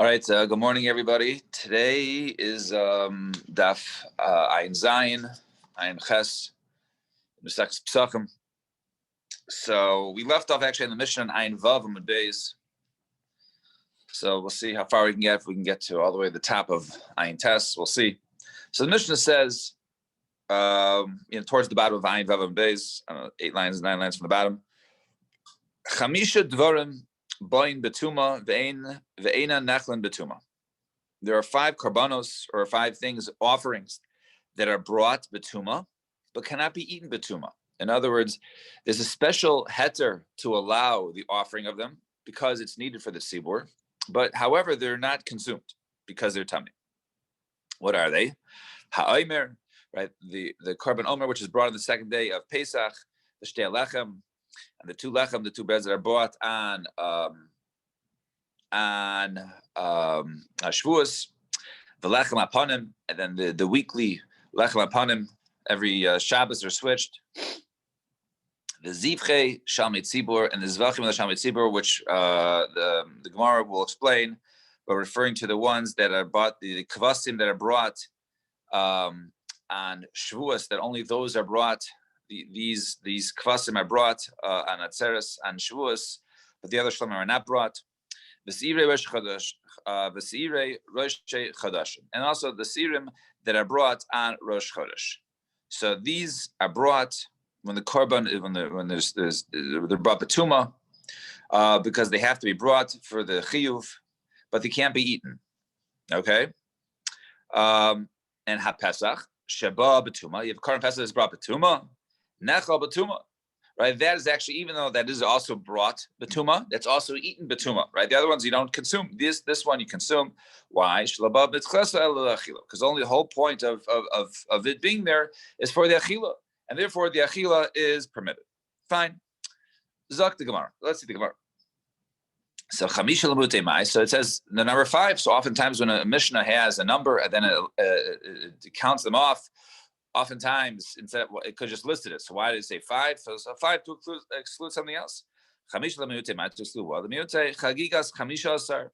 All right, good morning, everybody. Today is Daf Ayin Zayin, Ayin Ches, Mesachos Pesachim. So we left off actually in the Mishnah on Ayin Vav and Beis. So we'll see how far we can get. If we can get to all the way to the top of Ayin Tes, we'll see. So the Mishnah says, towards the bottom of Ayin Vav and Beis, 8 lines, 9 lines from the bottom. Chamisha Dvarim Boin Betuma Ve'ena Nachlan Betuma. There are 5 karbanos, or 5 things, offerings, that are brought betuma, but cannot be eaten betuma. In other words, there's a special heter to allow the offering of them because it's needed for the sibur, but however, they're not consumed because they're tummy. What are they? Ha'omer, right? The karban omer, which is brought on the second day of Pesach, the shtei lechem, and the 2 lechem, the 2 breads that are bought on Shavuos, the lechem aponim, and then the weekly lechem aponim. Every Shabbos are switched. The zivchei shalmei tzibur and the zvachim of the shalmei tzibur, which the Gemara will explain, but referring to the ones that are bought, the kvasim that are brought on Shavuos, that only those are brought. These kvasim are brought on Atzeres and Shavuos, but the other shlamim are not brought. V'seirei rosh chadash, v'seirei rosh chadash, and also the sirim that are brought on Rosh Chodesh. So these are brought when the korban, they're brought betuma, because they have to be brought for the chiyuv, but they can't be eaten. Okay, and haPesach sheba betuma. You have korban Pesach that's brought betuma, nechal betuma. Right, that is actually, even though that is also brought betuma, that's also eaten betuma. Right, the other ones you don't consume. This one you consume. Why? Because only the whole point of it being there is for the achila, and therefore the achila is permitted. Fine. Zok the Gemara. Let's see the Gemara. So chamisha lemutei mai. So it says the number 5. So oftentimes when a Mishnah has a number and then it counts them off. Oftentimes, instead it could just listed it. So why did it say 5? So 5 to exclude something else. Chamisha lemutei mai to exclude what? The miutei chagigas chamisha asar.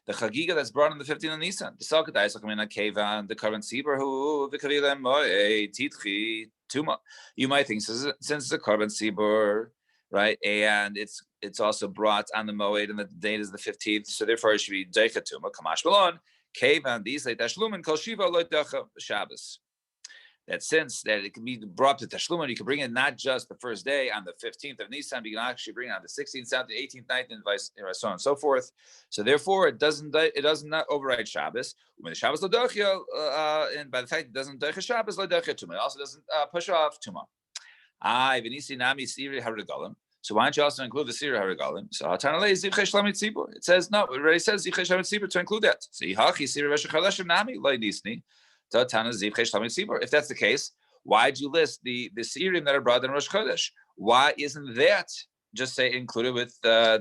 The chagiga that's brought on the 15th of Nisan. The salkadai sakamina kevan, the current sibur who the kavila moe titchi tuma. You might think since it's a korban sibur, right, and it's also brought on the moed, and the date is the 15th, so therefore it should be deicha tuma. Kamash malon kevan these like tashlumin kol shiva lo decha Shabbos. That since that it can be brought to Tashlumin, you can bring it not just the first day on the 15th of Nisan, but you can actually bring it on the 16th, 17th, 18th, 19th, and so on and so forth. So therefore, it does not override Shabbos. When the Shabbos l'dochia, and by the fact it doesn't dochia Shabbos l'dochia tuma, it also doesn't push off tuma. V'nisi nami siri harigalim. So why don't you also include the siri harigalim? So hatanalei zivchei shlamit tzibur. It says no. It already says zivchei shlamit tzibur to include that. So yihachi siri rosh chadash nami loy nisni. If that's the case, why did you list the sirim that are brought in Rosh Chodesh? Why isn't that just say included with the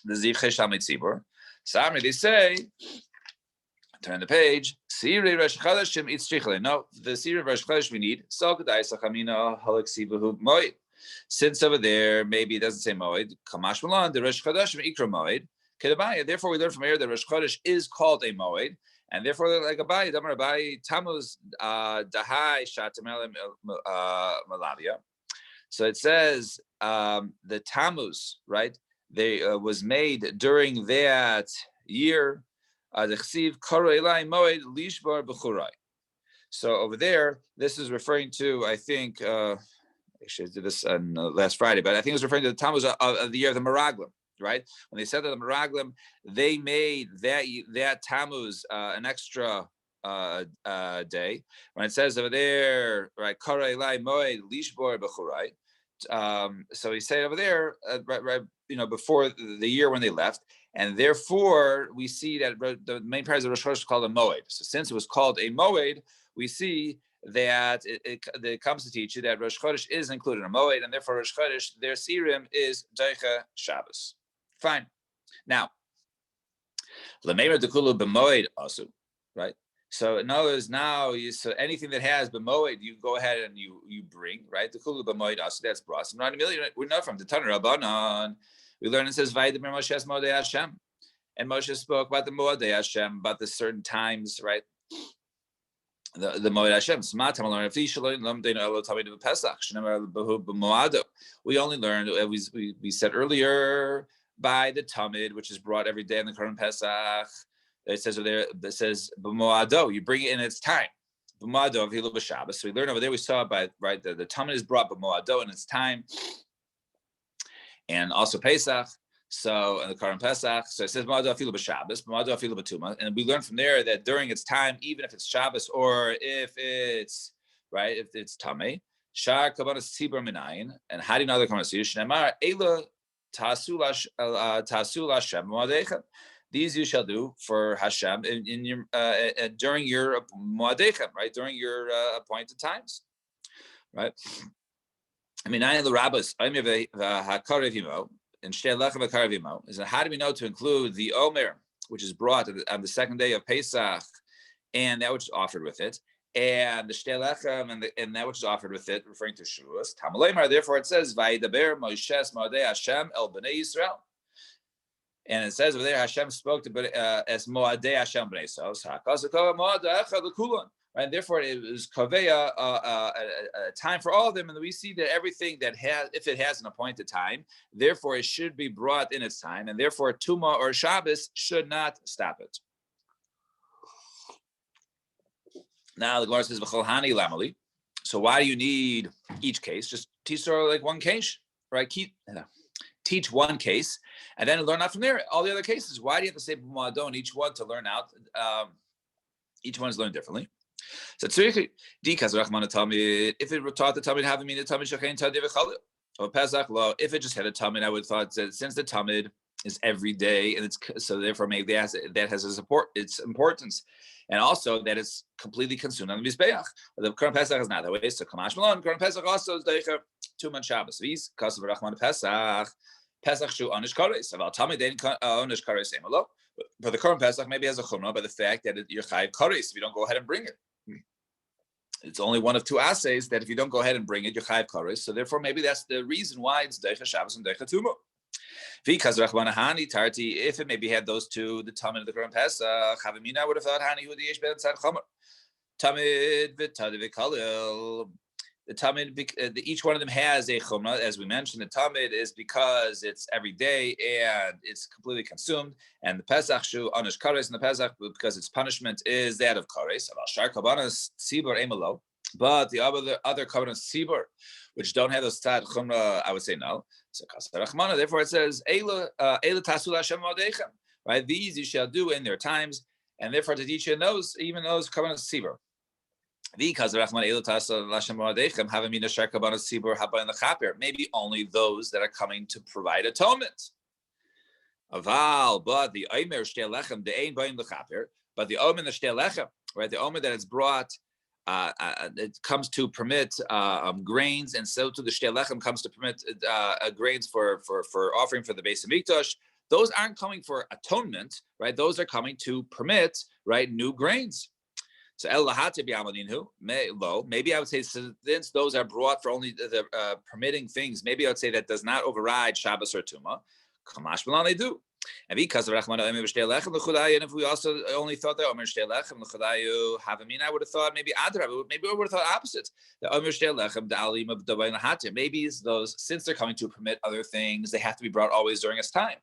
zivchei shlamei tzibur? Samri, they say, turn the page. Siri Rosh Chodeshim eats strichli. No, the siri Rosh Chodesh we need. Since over there maybe it doesn't say moed. Kamash malan the Rosh Chodeshim ikra moed. Therefore, we learn from here that Rosh Chodesh is called a moed. And therefore, like Abaye, Damar Abaye, Tammuz Dahai Shatamel Malavia. So it says the Tammuz, right? They was made during that year. The Chsiv Karo Elai Moed Lishbar B'churai. So over there, this is referring to, I think, actually I did this on last Friday, but I think it was referring to the Tammuz of the year of the Meraglim. Right, when they said that the Meraglim, they made that Tammuz an extra day. When it says over there, right, Karei Lai Moed Lishbor B'churai. So he said over there, right, before the year when they left, and therefore we see that the main part of the Rosh Chodesh is called a Moed. So since it was called a Moed, we see that it comes to teach you that Rosh Chodesh is included in a Moed, and therefore Rosh Chodesh, their sirim is Deicha Shabbos. Fine. Now, Lameira Dekulu B'moed also, right? So in other words, now so anything that has B'moed, you go ahead and you bring, right? Dekulu B'moed also, that's brought. We know from the Tanur Rabbanan, we learn it says Vaydaber Moshe Modei Hashem. And Moshe spoke about the Moadei Hashem, about the certain times, right? The Moed Hashem. We only learned, we said earlier, by the Tamid, which is brought every day in the current Pesach. It says over there, it says b'moado, you bring it in its time. B'moado of Hilu b'Shabbos. So we learned over there, we saw by right the Tamid is brought b'moado in its time, and also Pesach. So in the current Pesach, so it says b'moado afilu b'Shabbos, b'moado afilu b'tuma, and we learned from there that during its time, even if it's Shabbos or if it's right, if it's Tameh, shar kavanas tzibur minayin, and how do you know the kavanas? Yishnamar ela tasu lashem moadechem. These you shall do for Hashem in your during your moadechem, right? During your appointed times, right? I mean, I the rabbis, I mean the hakarevimo. And is how do we know to include the Omer, which is brought on the second day of Pesach, and that which is offered with it, and the Shtelechem and that which is offered with it, referring to Shavuos. Tamalemar, therefore it says, Vayidaber Moshe Moadei Hashem El Bnei Yisrael. And it says over there, Hashem spoke to as Moadei Hashem Bnei Yisrael. Right, and therefore it was kaveya a time for all of them, and we see that everything that has, if it has an appointed time, therefore it should be brought in its time, and therefore Tuma or Shabbos should not stop it. Now the Gemara says v'chol hani lamali. So why do you need each case? Just teach like one case, right? Teach one case, and then learn out from there all the other cases. Why do you have to say b'moadon each one to learn out? Each one is learned differently. So because Rahman Talmid, if it were taught the Talmid having meaning Talmid Shechein Tadiv Chalil or Pesach law, if it just had a Talmid, I would have thought that since the Talmid is every day, and it's so therefore maybe that has its importance, and also that it's completely consumed on the Mizbeach. The current Pesach is not that way. So Kamash Malon, current Pesach also is Deicher 2 months Shabbos. These Kasav Rahman Pesach Shu Onish Kares. About Talmid Dein Onish Kares Emelo. But the current Pesach maybe has a chumrah by the fact that you're chayiv kares if you don't go ahead and bring it. It's only one of two assays that if you don't go ahead and bring it, you're chayiv kares. So therefore, maybe that's the reason why it's deicha Shabbos and deicha Tuma. Because Rachmana Hani Tarti, if it maybe had those two, the Tamid of the current Pesach, Chavimina would have thought Hani who the Yesh Ben Tzad Chomer. Tamid v'Tadiv v'Kalil. The Tamid, each one of them has a chumrah, as we mentioned. The Tamid is because it's every day and it's completely consumed, and the Pesach shu onish kares, and the Pesach because its punishment is that of kares. Shar kabanas tzibur emelo, but the other kabanas tzibur, which don't have those tzad chumrah, I would say no. So kasarachmana. Therefore, it says eila tasul Hashem moadechem. Right, these you shall do in their times, and therefore to teach you those, even those kabanas tzibur. Maybe only those that are coming to provide atonement. But the omer and the shtei lechem, right? The omer that is brought, it comes to permit grains, and so to the shtei lechem comes to permit grains for offering for the Beis Hamikdash. Those aren't coming for atonement, right? Those are coming to permit, right, new grains. So maybe I would say since those are brought for only the permitting things, maybe I would say that does not override Shabbos or Tuma. Kamash Milan they do. And because of Rachman and if we also only thought that Omer Shtei Lechem l'chudayu havamina, I would have thought maybe Adra, maybe I would have thought opposite. The Omer Shtei Lechem da'alim of Davayin Lahatim. Maybe those, since they're coming to permit other things, they have to be brought always during its time.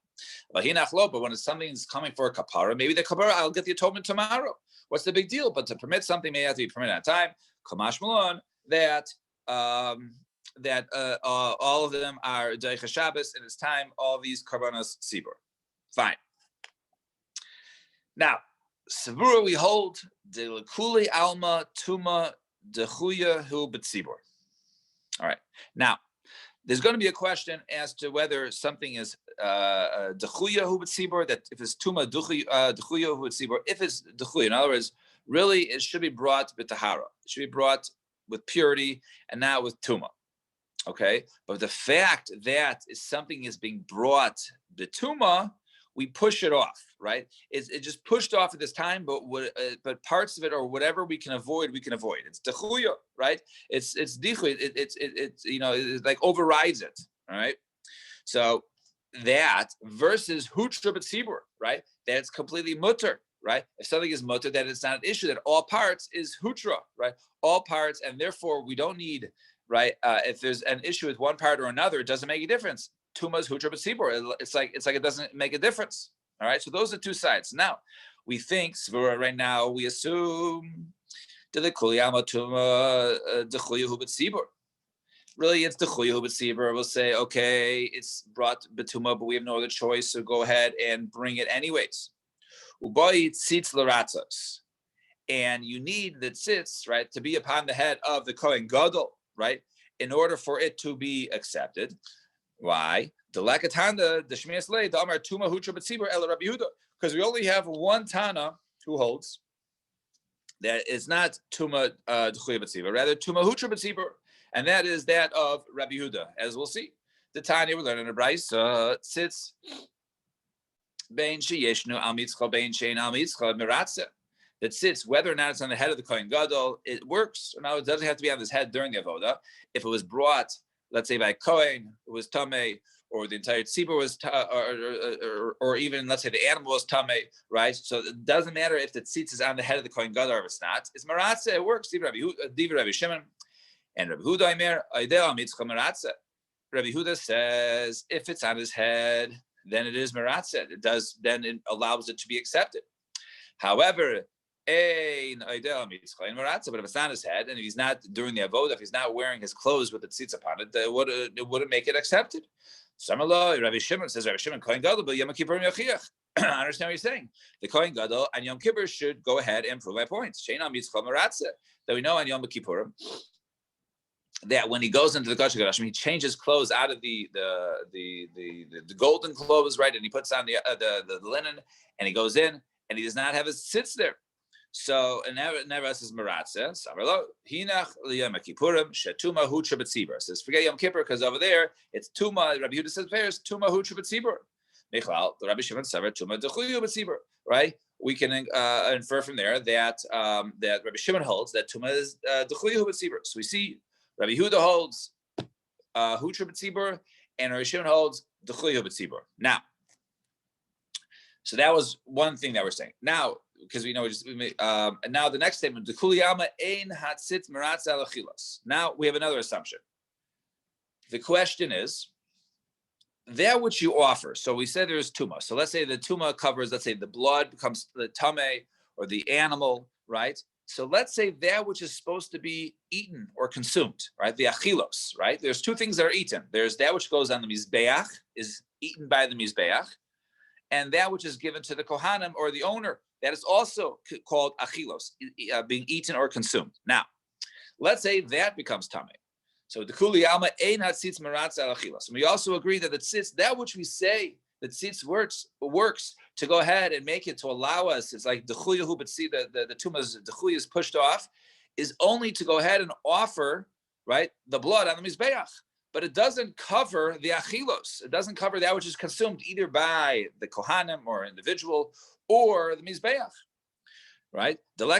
But when something's coming for a kapara, maybe the kapara I'll get the atonement tomorrow. What's the big deal? But to permit something may have to be permitted at a time. Kamash Malon that all of them are Deicha Shabbos, and it's time all these karbanos tzibur. Fine. Now, Savura we hold de lekuli alma tuma dechuya hu betzibur. All right. Now, there's going to be a question as to whether something is dechuya hu betzibur, that if it's tuma dechuya hu betzibur, if it's dechuya, in other words, really it should be brought b'tahara. It should be brought with purity and not with tuma. Okay, but the fact that something is being brought b'tuma, we push it off, right? It just pushed off at this time, but parts of it or whatever we can avoid, we can avoid. It's dechuya, right? It's dichuya. It's it like overrides it, all right? So that versus hutra b'tzibur, right? that it's completely mutter, right? If something is mutter, that it's not an issue, that all parts is hutra, right? All parts, and therefore we don't need, right? If there's an issue with one part or another, it doesn't make a difference. Tuma's hutra b'tzibur. It's like it doesn't make a difference. All right. So those are two sides. Now we think svura right now. We assume that the kuliyama tuma dechuyahu b'tzibur. Really, it's dechuyahu b'tzibur. We'll say, okay, it's brought betuma, but we have no other choice, so go ahead and bring it anyways. Ubayit tzitz l'ratzos, and you need the tzitz, right, to be upon the head of the kohen gadol, right, in order for it to be accepted. Why? Because we only have one Tana who holds that it's not Tuma D'chuya B'tzibur, rather Tuma Hutra B'tzibur, and that is that of Rabbi Yehuda, as we'll see. The Tanya we learn in the Brayso sits Bein Sheyeshnu Al Mitzcha Bein Shein Al Mitzcha Miratze. That sits whether or not it's on the head of the Kohen Gadol, it works. Now it doesn't have to be on his head during the avoda. If it was brought, let's say by Kohen, it was tamei, or the entire tzibur was, or even let's say the animal was tamei, right? So it doesn't matter if the tzitz is on the head of the Kohen Gadol or if it's not. It's maratze. It works. Divrei Rabbi Shimon and Rabbi Huda Aimer Aidel Mitzcha Maratze. Rabbi Huda says if it's on his head, then it is maratze. It does. Then it allows it to be accepted. However, but if it's not his head, and if he's not doing the avodah, if he's not wearing his clothes with the tzitz upon it, it wouldn't make it accepted. Rabbi Shimon says, Rabbi Shimon, Kohen Gadol, but Yom Kippur Yachiach. I understand what you're saying. The Kohen Gadol and Yom Kippur should go ahead and prove my points. That we know on Yom Kippur that when he goes into the Kodesh HaKodashim, he changes clothes out of the golden clothes, right, and he puts on the linen, and he goes in, and he does not have his tzitz there. So, and never says maratze. Savarlo hinach liyom kippurim shetuma hutra b'tzibur. Says forget Yom Kippur because over there it's tuma. Rabbi Yehuda says there's tuma hutra b'tzibur. Michlal the Rabbi Shimon savar tuma dechuyu b'tzibur. Right? We can infer from there that that Rabbi Shimon holds that tuma is dechuyu b'tzibur. So we see Rabbi Yehuda holds hutra b'tzibur, and Rabbi Shimon holds dechuyu b'tzibur. Now, so that was one thing that we're saying. Now, because we know and now the next statement, the kuliyama ein hatzit meratz al achilas. Now we have another assumption. The question is that which you offer. So we said there's tuma. So let's say the tuma covers, let's say the blood becomes the tame or the animal, right? So let's say that which is supposed to be eaten or consumed, right? The achilos, right? There's two things that are eaten. There's that which goes on the mizbeach, is eaten by the mizbeach, and that which is given to the kohanim or the owner. That is also called achilos, being eaten or consumed. Now, let's say that becomes tamei. So the kuli alma ein hatzitz meratz al achilos. And we also agree that the tzitz, that which we say that tzitz works to go ahead and make it to allow us. It's like the chuyahu, but see the tumas, the chuy is pushed off, is only to go ahead and offer, right, the blood on the mizbeach. But it doesn't cover the achilos. It doesn't cover that which is consumed either by the kohanim or individual or the mizbeach, right? Only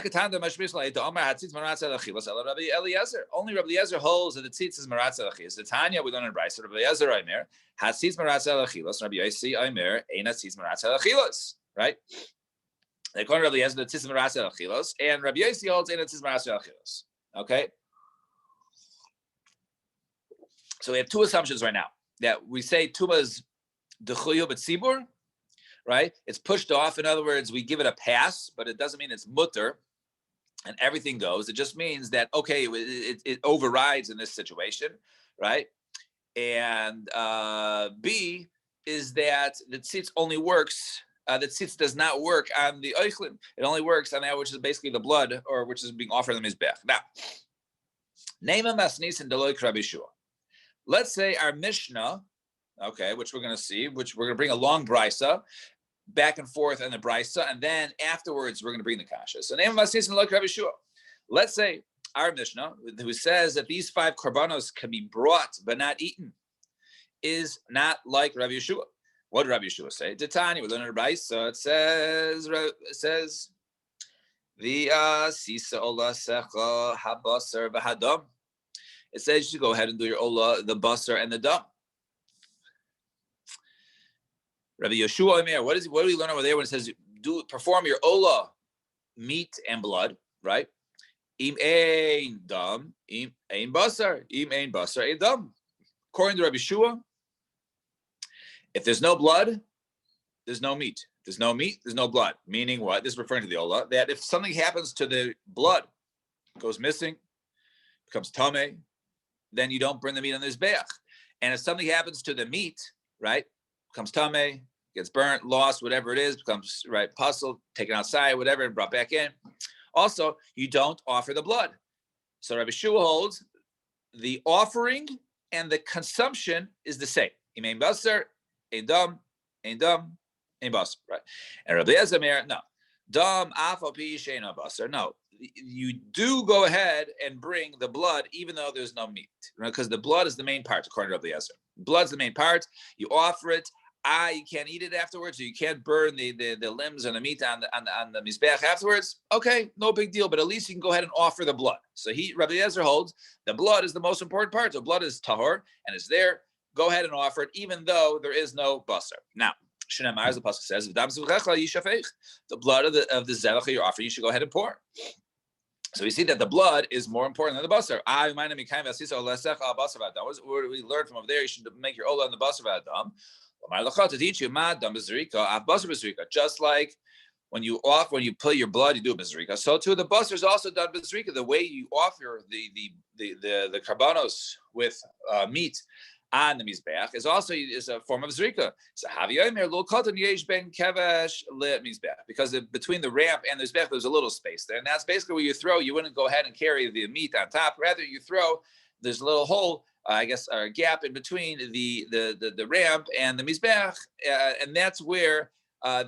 Rabbi Eliezer holds that the tzitz is maratz al achilos. The Tanya we learn in Brayso. Rabbi Eliezer Aimer hatzitz maratz al achilos. Rabbi Yossi Aimer ein hatzitz maratz al achilos. Right? They call Rabbi Eliezer the tzitz maratz al achilos, and Rabbi Yossi holds ein hatzitz maratz al achilos. Okay. So we have two assumptions right now that we say tuma is dechuyu b'tzibur, right? It's pushed off. In other words, we give it a pass, but it doesn't mean it's mutter and everything goes. It just means that, okay, it overrides in this situation, right? And B is that the tzitz only works, the tzitz does not work on the oichlin. It only works on that which is basically the blood or which is being offered on the mizbech. Now, Neima Masnis and Deloy Rabbi Shua. Let's say our Mishnah, okay, which we're going to see, which we're going to bring a long brisa, back and forth on the brisa, and then afterwards we're going to bring the kasha. So name of Rabbi Shua. Let's say our Mishnah, who says that these 5 korbanos can be brought but not eaten, is not like Rabbi Yeshua. What did Rabbi Yeshua say? Titani, we learn in the brisa. It says the sisa ola secha habasar v'hadam. It says you should go ahead and do your ola, the basar and the dam. Rabbi Yeshua Omer, what do we learn over there when it says perform your olah, meat and blood, right? Im ein dam, im ein basar, im ein basar ein dam. According to Rabbi Yeshua, if there's no blood, there's no meat. If there's no meat, there's no blood. Meaning what? This is referring to the olah, that if something happens to the blood, goes missing, becomes tameh, then you don't burn the meat on the mizbeach. And if something happens to the meat, right, becomes tameh, gets burnt, lost, whatever it is, becomes right puzzled, taken outside, whatever, and brought back in. Also, you don't offer the blood. So Rabbi Shua holds the offering and the consumption is the same. Imein basar, ein dam, basar, right? And Rabbi Eliezer, no. Dam afal pi she'eino basar. No, you do go ahead and bring the blood, even though there's no meat, right? Because the blood is the main part, according to Rabbi Eliezer. Blood's the main part. You offer it. You can't eat it afterwards, so you can't burn the limbs and the meat on the mizbeach afterwards. Okay, no big deal, but at least you can go ahead and offer the blood. So Rabbi Eliezer holds the blood is the most important part. So blood is tahor and it's there. Go ahead and offer it, even though there is no basar. Now, Shnei, as the pasuk says, the blood of the zevach you're offering, you should go ahead and pour. So we see that the blood is more important than the basar. What we learned from over there, you should make your olah on the basar v'adam. To teach you, just like when you put your blood, you do a bezrika. So too, the basar is also done bezrika. The way you offer the karbanos with meat on the mizbeach is a form of zrika. So because between the ramp and the mizbeach there's a little space there, and that's basically where you throw. You wouldn't go ahead and carry the meat on top. Rather, you throw. There's a little hole, a gap in between the ramp and the mizbeach, and that's where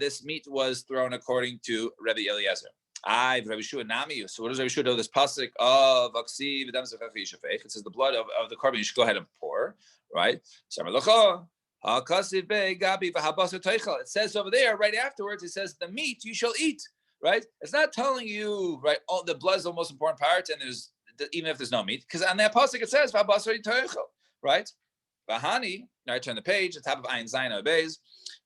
this meat was thrown, according to Rabbi Eliezer. Rabbi Shua Nami. So what does Rabbi Shua do? This pasuk of Aksiv Adam Zechach Yishafech. It says the blood of the korban you should go ahead and pour, right? It says over there, right afterwards, it says the meat you shall eat, right? It's not telling you, right, the blood is the most important part, and there's even if there's no meat, because on that pasuk it says right? Bahani. Now I turn the page. The top of Ayin Zayin obeys.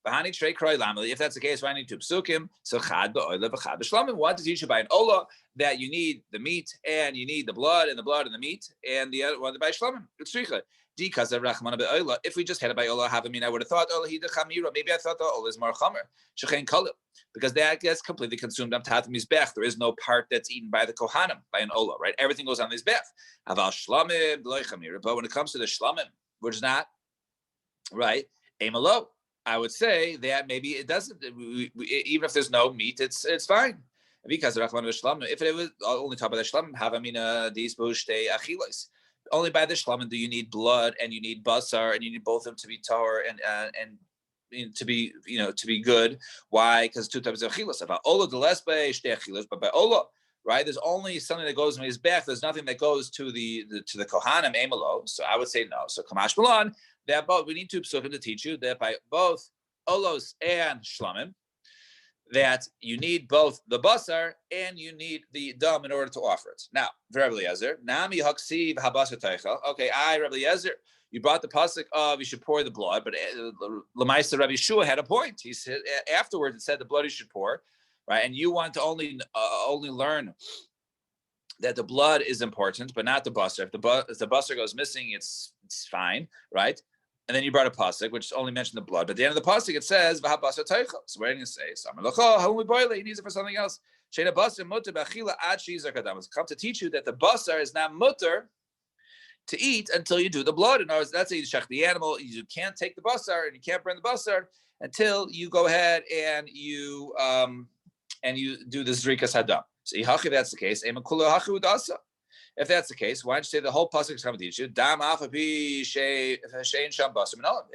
Bahani trei kroi lameli. If that's the case, why need two psukim? So chad ba'oila v'chad b'shlamim. What does you buy an olah that you need the meat and you need the blood and the meat and the other one by shlamim? It's tzricha. Because of rachmana ba'oila. If we just had it by olah, I would have thought olah hida chamira. Maybe I thought the olah is more chamer. Shechein kalim. Because that gets completely consumed up tat mizbech. There is no part that's eaten by the kohanim by an olah, right? Everything goes on mizbech. Aval shlamim loy chamira. But when it comes to the shlamim, which is not right, amalo, I would say that maybe it doesn't. Even if there's no meat, it's fine. Because if it was only talk about the shlamim, havamina these bushtei achilos. Only by the shlamim do you need blood and you need basar and you need both of them to be tahor and to be to be good. Why? Because two types of achilos. About olah the less by shtei achilos, but by olah, right? There's only something that goes in his back. There's nothing that goes to the kohanim emelo. So I would say no. So kamash malan that both we need two psukim to teach you that by both olos and shlamim that you need both the basar and you need the dam in order to offer it. Now, Rabbi Eliezer, nami haksiv habasar teichel. Okay, Rabbi Eliezer, you brought the pasuk of you should pour the blood, but Lamaisa Rabbi Shua had a point. He said afterwards it said the blood you should pour, right? And you want to only learn that the blood is important, but not the basar. If the basar goes missing, it's fine, right? And then you brought a pasuk which only mentioned the blood. But at the end of the pasuk it says v'habasar teichel. So what are you going to say? He needs it for something else. It's come to teach you that the basar is not mutter to eat until you do the blood. In other words, that's how you shech the animal. You can't take the basar and you can't burn the basar until you go ahead and you do the zrikas hadam. So if that's the case, if that's the case, why don't you say the whole pasuk is coming to teach you? If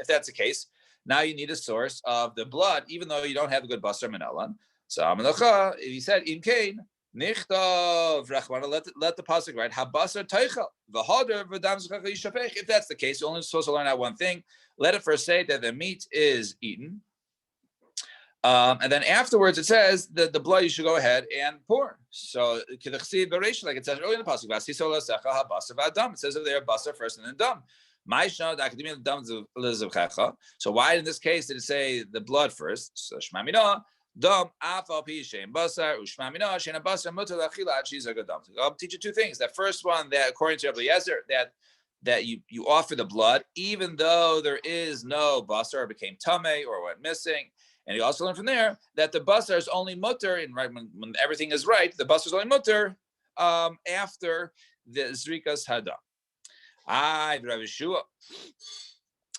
that's the case, now you need a source of the blood, even though you don't have a good basar menalan. So he said, "In kain nichtov rachmana." Let the pasuk write habasar teichel v'hoder v'dam zechach yishafech. If that's the case, you're only supposed to learn out one thing. Let it first say that the meat is eaten. And then afterwards it says that the blood you should go ahead and pour. So like it says earlier in the pasuk, it says over there basar first and then dam. So why in this case did it say the blood first? So Shmamina, Dom, Afal Pishem, Basar, Ushmamina, Shena Basar, Mutal Achila, Gadam. I'll teach you two things. That first one, that according to Rabbi Yezer, that you offer the blood, even though there is no basar or became tamei or went missing. And you also learn from there that the basar is only mutter, and right when everything is right, the basar is only mutter after the zrikas hada. Rabbi Yeshua.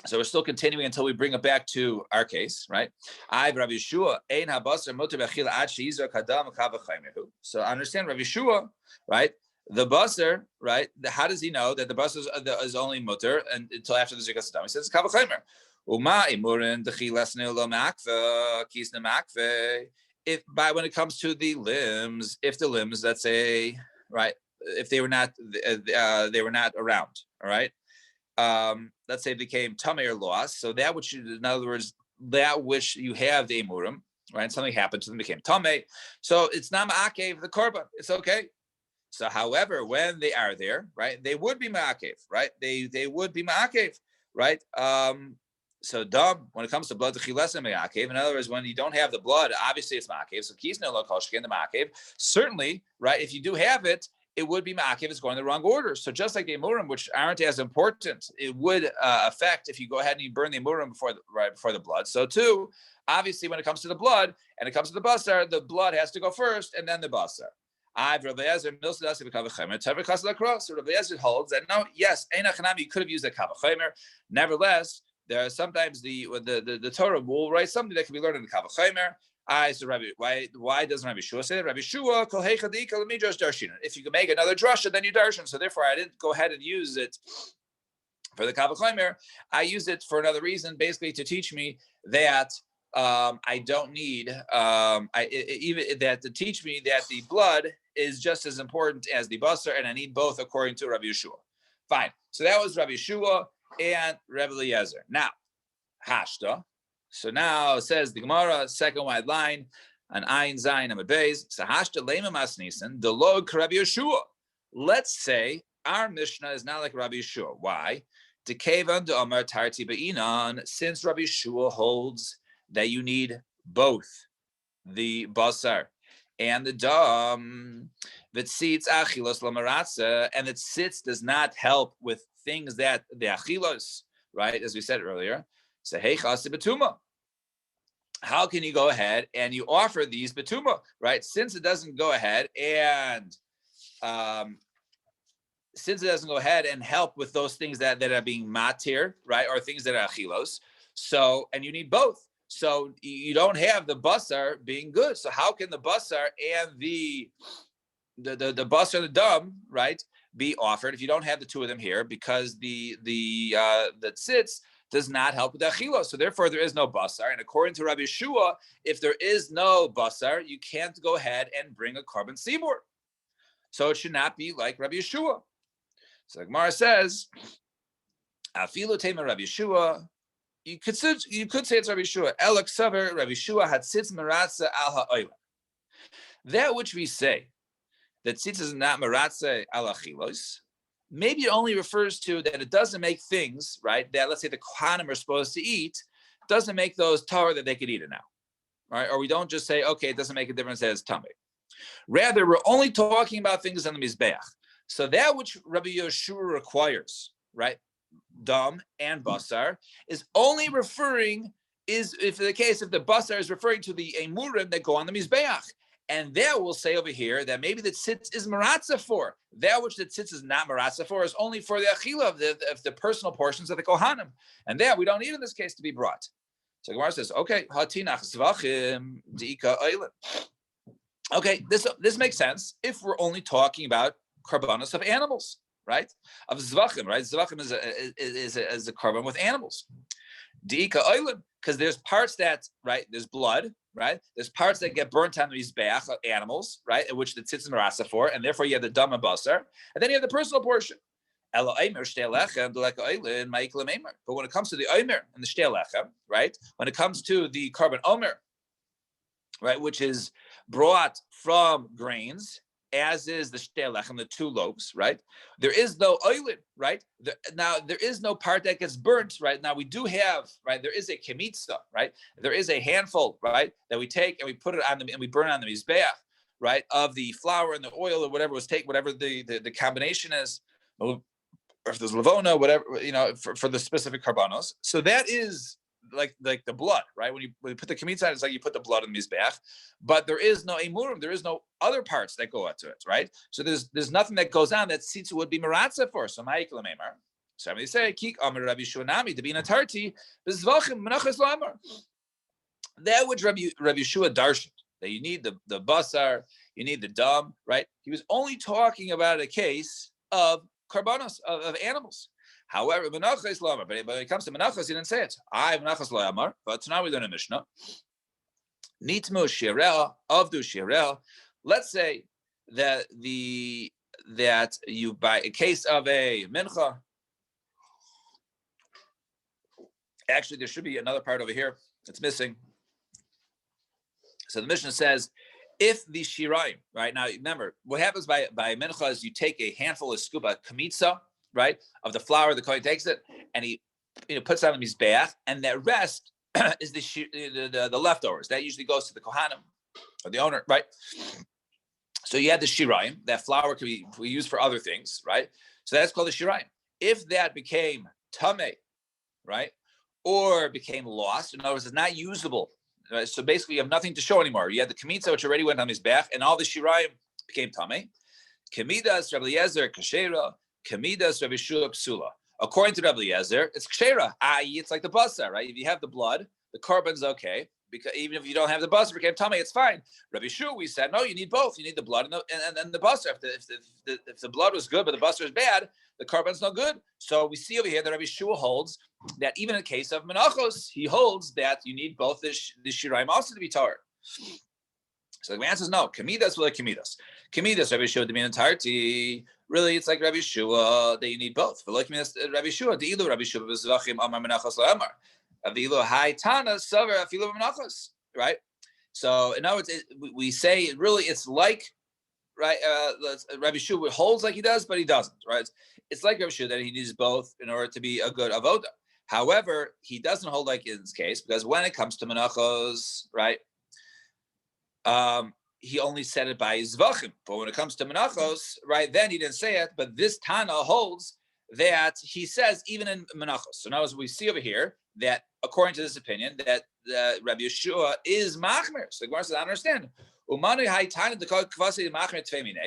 So we're still continuing until we bring it back to our case, right? Rabbi Yeshua, ein habasar mutter b'achila ad she'izar kadam kavachaymehu. So understand Rabbi Yeshua, right? The basar, right? How does he know that the basar is only mutter until after the zikas hadam? He says kavachaymer. Uma imurin dechilas nilo makve kisna makve. If by when it comes to the limbs, if the limbs, let's say, right, if they were not around, all right. Let's say it became tamei or lost. So that which, in other words, that which you have the emurim, right? Something happened to them, became tamei. So it's not ma'akev the korban. It's okay. So, however, when they are there, right, they would be ma'akev, right? They would be ma'akev, right? So, dam, when it comes to blood, the chilesa ma'akev. In other words, when you don't have the blood, obviously it's ma'akev. So, kisna lo koshkin the ma'akev. Certainly, right, if you do have it, it would be ma'akev. It's going in the wrong order. So, just like the emurim, which aren't as important, it would affect if you go ahead and you burn the emurim before the blood. So, too, obviously, when it comes to the blood and it comes to the basar, the blood has to go first and then the basar. Rabbi Yezer holds that no, yes, you could have used a kavachemer. Nevertheless, there are sometimes the Torah will write something that can be learned in the kavachemer. So Rabbi, why doesn't Rabbi Shua say that? Rabbi Shua kol heichadika lemidrash darshin. If you can make another drasha, then you darshan. So therefore, I didn't go ahead and use it for the kavachemer. I used it for another reason, basically to teach me that. I don't need even that to teach me that the blood is just as important as the basar, and I need both according to Rabbi Yeshua. Fine. So that was Rabbi Yeshua and Rabbi Eliezer. Now, hashta. So now it says the Gemara, second wide line, an ayin zayin amud beis. So hashta lema masnisan the log Rabbi Yeshua. Let's say our Mishnah is not like Rabbi Yeshua. Why? Dekevan de Amar Tarti Be'inan. Since Rabbi Yeshua holds that you need both the basar and the dam. V'tzitz achilos lamaratza, and the tzitz does not help with things that the achilos, right? As we said earlier, so heichas betuma. How can you go ahead and you offer these betuma, right? Since it doesn't go ahead and help with those things that are being matir, right, or things that are achilos. So, and you need both. So you don't have the basar being good. So how can the basar and the basar and the dam, right, be offered if you don't have the two of them here? Because the tzitz does not help with the achilos. So therefore there is no basar. And according to Rabbi Yeshua, if there is no basar, you can't go ahead and bring a carbon sibur. So it should not be like Rabbi Yeshua. So the Gemara says, Afilu tema Rabbi Yeshua. You could say it's Rabbi Yeshua. Elak saver Rabbi Yeshua had sitz meratza al ha'olam. That which we say that sitz is not meratza al achilos, maybe it only refers to that it doesn't make things, right, that let's say the kohanim are supposed to eat, doesn't make those tahor that they could eat it now, right? Or we don't just say, okay, it doesn't make a difference that it's tummy. Rather, we're only talking about things on the mizbeach. So that which Rabbi Yeshua requires, right, dam and basar, is only referring, is if the case, if the basar is referring to the emurim that go on the mizbeach. And there we'll say over here that maybe the tzitz is maratza for. That which the tzitz is not maratza for is only for the achila of the personal portions of the kohanim. And that we don't need in this case to be brought. So Gemara says, okay, hatinach zvachim diika oilim. Okay, this makes sense if we're only talking about karbanos of animals, right? Of zvachim, right? Zvachim is a carbon with animals. Diika oilim, because there's parts that, right, there's blood, right? There's parts that get burnt on these beach animals, right, in which the tzitz is marasa for, and therefore you have the dam and basar, and then you have the personal portion. But when it comes to the omer and the shtei lechem, right, when it comes to the carbon omer, right, which is brought from grains, as is the shtei lechem, the 2 loaves, right? There is no oilin, right? Now there is no part that gets burnt, right? Now we do have, right? There is a kemitza, right? There is a handful, right, that we take and we put it on and we burn it on the mizbeach, right, of the flour and the oil or whatever was taken, whatever the combination is, or if there's lavona, whatever, for the specific karbanos. So that is like the blood, right? When you put the kamitza on, it's like you put the blood in the mizbeach, but there is no emurim, there is no other parts that go into it, right? So there's nothing that goes on that tzitzu would be maratza for. So ma'ikla meimar. So they say, kik amar Rabbi Shua to be in a tarti, bezvachim menachas lamar. That which Rabbi Yeshua darshan, that you need the basar, you need the dam, right? He was only talking about a case of karbanos, of animals. However, menachas lamar, but when it comes to menachas, he didn't say it. I menachas lamar, but now we learn a mishnah. Nitmu shirel avdu shirel. Let's say that you buy a case of a mincha. Actually, there should be another part over here that's missing. So the Mishnah says, if the shirayim, right now, remember what happens by mincha is you take a handful of scuba kamitza, right, of the flour. The kohen takes it and he puts it on the mizbeach, and that rest is the leftovers. That usually goes to the kohanim or the owner, right? So you have the shirayim. That flour can be used for other things, right? So that's called the shirayim. If that became tameh, right, or became lost, in other words, it's not usable. Right? So basically, you have nothing to show anymore. You had the kamitza, which already went on his back, and all the shirayim became tameh. Kamidas Rabbi Eliezer kashera, kamidas Rabbi Shua psula. According to Rabbi Eliezer, it's kashera. It's like the basar, right? If you have the blood, the carbon's okay. Because even if you don't have the basar, became tameh, it's fine. Rabbi Shua, we said, no, you need both. You need the blood and the basar. If the blood was good, but the basar is bad, the carbon's no good. So we see over here that Rabbi Shua holds that even in the case of menachos, he holds that you need both the shirayim also to be tar. So the answer is no. Kamidas will like kamidas. Kamidas, Rabbi Shua, to be an entirety. Really, it's like Rabbi Shua that you need both. But like Rabbi Shua, the ilu Rabbi Shua bezvachim amar menachos la'amar. Avilu hai tana saver afilu menachos. Right. So in other words, we say really it's like right. Rabbi Shua holds like he does, but he doesn't. Right. It's like Rabbi Shua that he needs both in order to be a good avoda. However, he doesn't hold like in this case because when it comes to menachos, right, he only said it by zvachim. But when it comes to menachos, right, then he didn't say it. But this Tana holds that he says even in menachos. So now as we see over here that according to this opinion that Rabbi Yeshua is machmer. So the Gemara says, I understand.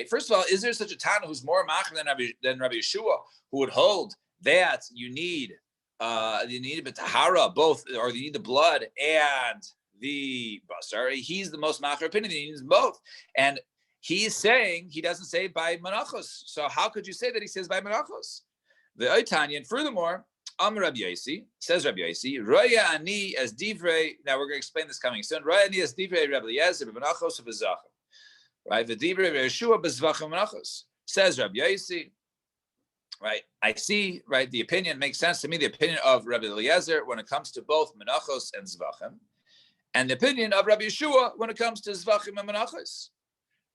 First of all, is there such a Tana who's more machmer than Rabbi Yeshua who would hold that you need a tahara both, or you need the blood and the basar? He's the most machmer opinion. He needs both, and he's saying he doesn't say by menachos. So how could you say that he says by menachos? The Oitanya, and furthermore, Rabbi Yosi, says Rabbi Yosi, Roya ani as divrei. Now we're going to explain this coming soon. Roya ani as divrei Rabbi Eliezer b'menachos v'zachem. Right, the divrei Yeshua b'zvachem menachos. Says Rabbi Yosi. Right, I see. Right, the opinion makes sense to me. The opinion of Rabbi Eliezer when it comes to both menachos and zvachem, and the opinion of Rabbi Yeshua when it comes to zvachim and menachos.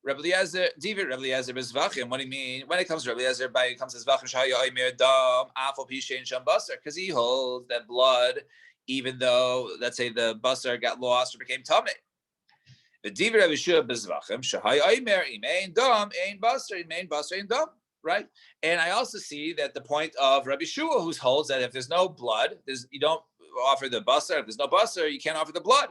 Rabbi Eliezer, David, Rabbi Eliezer bezvachim. What do you mean? When it comes to Rabbi Eliezer, it comes to zvachim shaya oimer dam afal pishein sham basar, because he holds that blood, even though let's say the basar got lost or became tameh. The David Rabbi Yeshua bezvachim shaya oimer imein dam ein basar ein dam. Right, and I also see that the point of Rabbi Shua, who holds that if there's no blood, you don't offer the basar. If there's no basar, you can't offer the blood.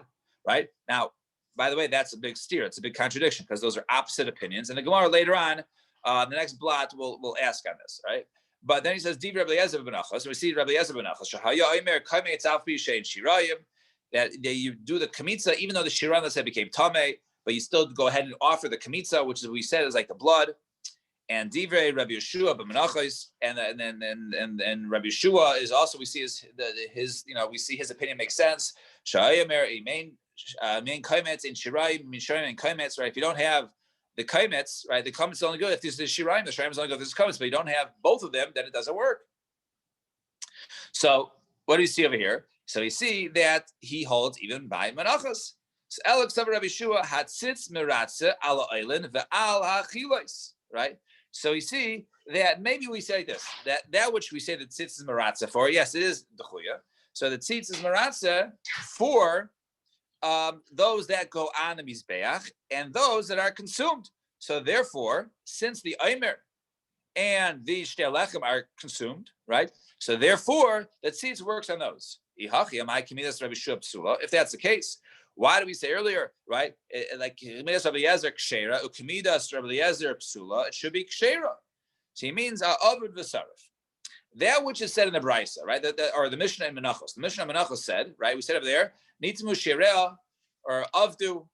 Right now, by the way, that's a big steer. It's a big contradiction because those are opposite opinions. And the Gemara later on, the next blot will ask on this. Right, but then he says, "Div Rabbi Eliezer b'menachos." And we see Rabbi Eliezer b'menachos. Shahaya Omer Kaimei Etzaf B'Yishein Shirayim. That you do the kamitza, even though the shirayim that said became tamei, but you still go ahead and offer the kamitza, which is we said is like the blood. And Divrei Rabbi Yeshua b'menachos, and Rabbi Yeshua is also we see his we see his opinion makes sense. Sha'ayamer main kaimetz in shirayim and kaimetz, right? If you don't have the kaimetz, right, the kaimetz is only good if there's the shirayim. The shirayim is only good if there's kaimetz, but you don't have both of them, then it doesn't work. So what do you see over here? So you see that he holds even by menachos. So Elok Savar Rabbi Shua Hatzitz Miratze Ala Eilen Ve'al HaChilos, right? So you see that maybe we say this, that which we say that tzitz is maratza for, yes, it is the chuya. So the tzitz is maratza for those that go on the mizbeach and those that are consumed. So therefore, since the Eimer and the Shtei Lechem are consumed, right? So therefore, the tzitz works on those. If that's the case, why do we say earlier, right? Like it should be kshera. So he means avud v'sarif. That which is said in the Brisa, right? Or the Mishnah in Menachos. The Mishnah in Menachos said, right? We said over there, nitmu shirea or avdu,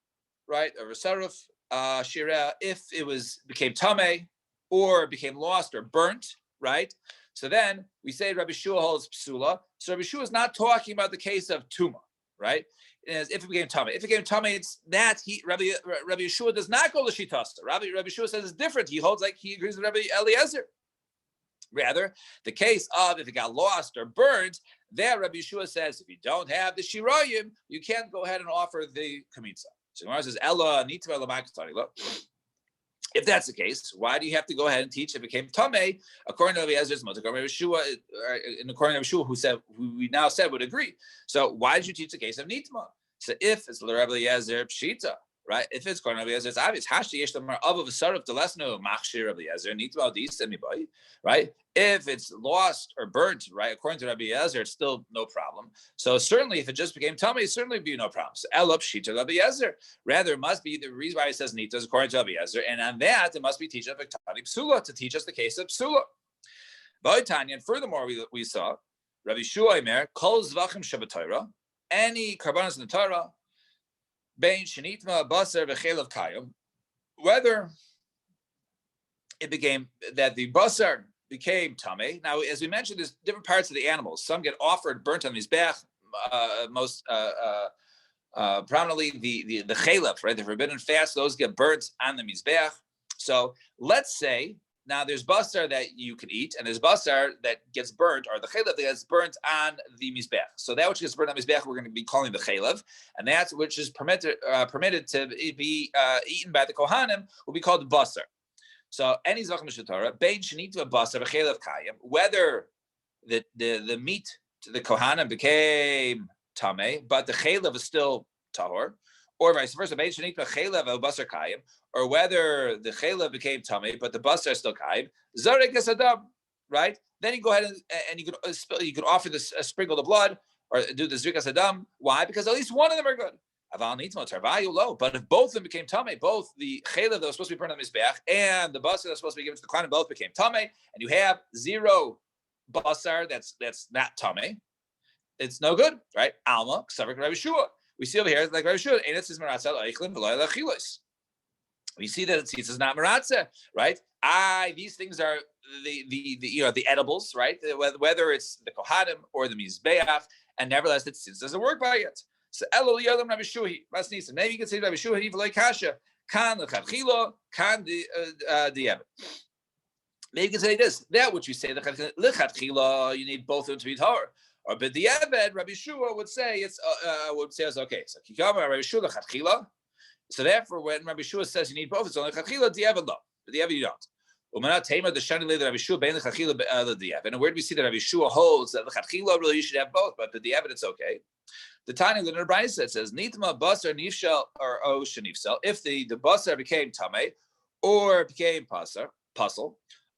right? Or v'sarif shirea if it became tameh or became lost or burnt, right? So then we say Rabbi Shua holds psula. So Rabbi Shua is not talking about the case of tuma, right? As if it became tameh. If it became tameh, it's that Rabbi Yeshua does not go to shitasta. Rabbi Yeshua says it's different. He holds like he agrees with Rabbi Eliezer. Rather, the case of if it got lost or burned, there Rabbi Yeshua says if you don't have the shirayim, you can't go ahead and offer the kamitza. So Gemara says Ella nitma l'makatari. Look. If that's the case, why do you have to go ahead and teach it became tameh according to Rabbi Ezra's mother, Rabbi Yeshua, and according to Rabbi Yeshua, who we now said would agree? So why did you teach the case of nitma? So if it's Rabbi Ezer pshita, right? If it's according to Rabbi Ezer, it's obvious. Hashi yesh lamar of sarif the lesno machshir Rabbi Ezer nitma dis anybody, right? If it's lost or burnt, right? According to Rabbi Ezer, it's still no problem. So certainly, if it just became tameh, it certainly be no problem. So elop shita Rabbi Ezer. Rather, it must be the reason why it says nita is according to Rabbi Ezer, and on that it must be teach of Viktani psula to teach us the case of psula. Tanya, and furthermore, we saw Rabbi Shua Imer kol zvachim shabbatayra. Any karbanos in the Torah, bein shenitma basar v'chelav kayim, whether it became that the basar became tameh. Now, as we mentioned, there's different parts of the animals. Some get offered burnt on mizbech. Most prominently the chelav, right? The forbidden fats; those get burnt on the mizbech. So let's say. Now, there's basar that you can eat, and there's basar that gets burnt, or the chelav that gets burnt on the mizbech. So that which gets burnt on mizbech, we're going to be calling the chelav, and that which is permitted to be eaten by the kohanim will be called basar. So any zachem shetorah, bein shenitu basar v'chelav kayim, whether the meat to the kohanim became tameh, but the chelav is still tahor, or vice versa, bein shenitu chelav el basar kayim, or whether the chelav became tameh, but the basar is still kaib, zarek es adam, right? Then you go ahead and you can offer this sprinkle the blood or do the zrikas adam. Why? Because at least one of them are good. But if both of them became tameh, both the chelav that was supposed to be burned on the mizbeach and the basar that was supposed to be given to the kohanim both became tameh, and you have zero basar that's not tameh, it's no good, right? Alma ksavik Rabbi Shua. We see over here like Rabbi Shua, and it says maratzah leichlin v'lo lechilos. We see that it says not maratza, right? These things are the edibles, right? Whether it's the kohanim or the mizbeach, and nevertheless it doesn't work by it. So elul yodam Rabbi Shuhi, Masnisa. Maybe you can say Rabbi Shuhi v'lei kasha kan lechatchila kan di'evet. Maybe you can say this: that which you say lechatchila, you need both of them to be tahor. Or but the Eved, Rabbi Shua would say it's okay. So kikama Rabbi Shua lechatchila. So therefore, when Rabbi Shua says you need both, it's only lechatchila di'evet lo, but di'evet you don't. Umanat tema the shani le Rabbi Shua bein lechatchila di'evet. And where do we see that Rabbi Shua holds that lechatchila really you should have both, but the di'evet it's okay. The Tanya in the Brisa says nitma basar nifshel or o shenifsel. If the basar became tameh or became puzzle,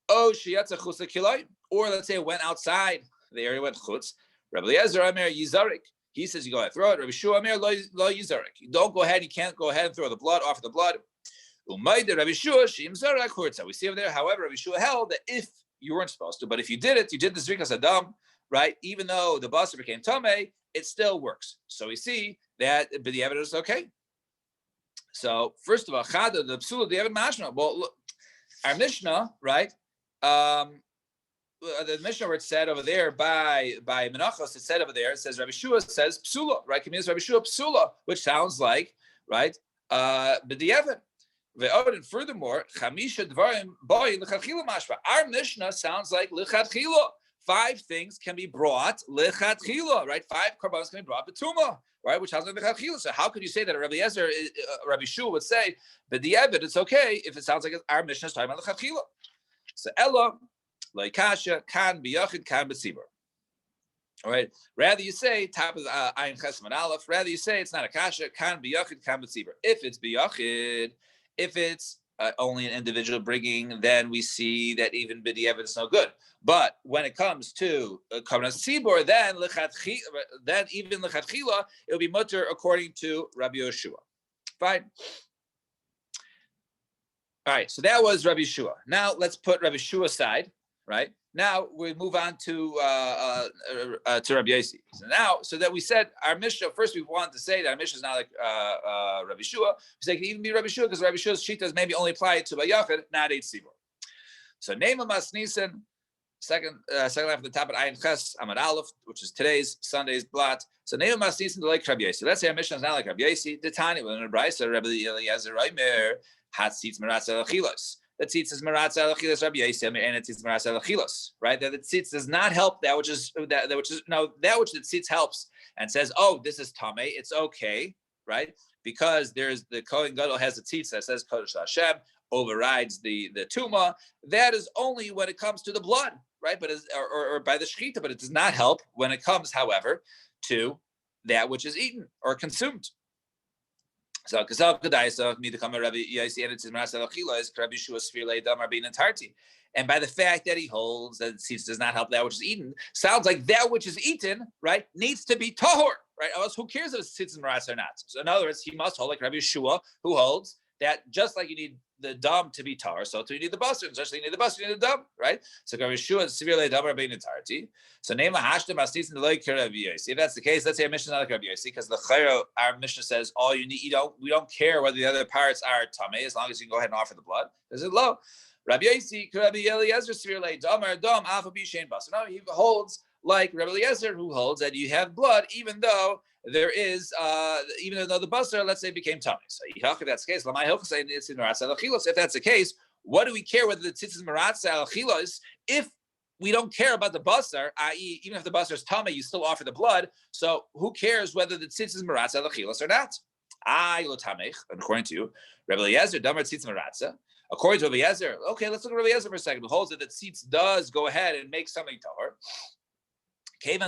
o sheyatza chutz kilai, or let's say it went outside the area, went chutz. Rabbi Eliezer Amer Yizarik. He says you go ahead throw it. Rabbi Shua Amer lo Yizarik. You don't go ahead. You can't go ahead and throw the blood. Offer the blood. Umayde Rabbi Shua Shim Zarak Hurtza. We see over there. However, Rabbi Shua held that if you weren't supposed to, but if you did it, you did the zrikas adam, right? Even though the basar became tameh, it still works. So we see that the evidence is okay. So first of all, chada the psula the evidence mashma. Well, look, our Mishnah, right? The Mishnah where it said over there by Menachos, it said over there, it says Rabbi Shua says psula, right? It means Rabbi Shua psula, which sounds like, right? B'di'evet. And furthermore, chamisha dvarim boy lechatchila mashma. Our Mishnah sounds like lechatchila. 5 things can be brought lechatchila, right? 5 korbanos can be brought betuma, right? Which sounds like lechatchila. So how could you say that Rabbi Yezer, Rabbi Shua would say, but the evid, it's okay if it sounds like our Mishnah is talking about lechatchila. So Ella, loikasha, kan biyachid, kan b'tzibur. All right. Rather you say top of ayin chesed aleph. Rather you say it's not a kasha, kan biyachid, kan b'tzibur. If it's biyachid, if it's only an individual bringing, then we see that even b'diavad is no good. But when it comes to kavanah tzibur, then even lechatchila, it'll be mutter according to Rabbi Yoshua. Fine. All right. So that was Rabbi Yoshua. Now let's put Rabbi Yoshua aside. Right. Now we move on to Rabbi Yossi. So that we said our Mishnah, first we wanted to say that our Mishnah is not like Rabbi Shua. We say it can even be Rabbi Shua because Rabbi Shua's shittas maybe only apply to Bayachid, not Eight Sibur. So name of Masnisen, second half of the top of Ayin Ches Amad Aleph, which is Sunday's blot. So name of Masnisen to like Rabbi Yossi. Let's say our Mishnah is not like Rabbi Yossi. The Tani, when in Brisa, Rabbi Eliezer Reimer had seats Meratz Elachilos. The tzitz is meratz alachilas Rabbi Yossi, and the tzitz meratz alachilas, right? That the tzitz does not help that which the tzitz helps and says, oh, this is tame, it's okay, right? Because there's the Kohen Gadol has a tzitz that says Kodesh Hashem, overrides the tuma. That is only when it comes to the blood, right? But or by the shechita, but it does not help when it comes, however, to that which is eaten or consumed. So, and by the fact that he holds that tzitz does not help that which is eaten, sounds like that which is eaten, right, needs to be tahor, right? Else, who cares if it's tzitz and maras or not? So, in other words, he must hold like Rabbi Shua, who holds that just like you need the dam to be tar, so too you need the basar, and just like you need the basar, you need the dam, right? So Rabbi Shua is severely dam rabbein entirety. So name a hashtem astis and the like Rabbi Yossi. If that's the case, let's say our Mishnah is not like Rabbi Yossi, because the chayro, our Mishnah says all you need, we don't care whether the other parts are tamei, as long as you can go ahead and offer the blood. Is it low? Rabbi Yossi, Rabbi Eliezer severely dam alpha bishain basar. No, he holds like Rabbi Eliezer, who holds that you have blood, even though there is, even though the basar, let's say, became tummy. So if that's the case, if that's the case, what do we care whether the tzitz is maratza al-chilos if we don't care about the basar, i.e., even if the basar is tummy, you still offer the blood. So who cares whether the tzitz is maratza al-chilos or not? According to you, Rabbi Eliezer, damar tzitz maratza. According to Rabbi Eliezer, okay, let's look at Rabbi Eliezer for a second. Who holds that the tzitz does go ahead and make something tahor. If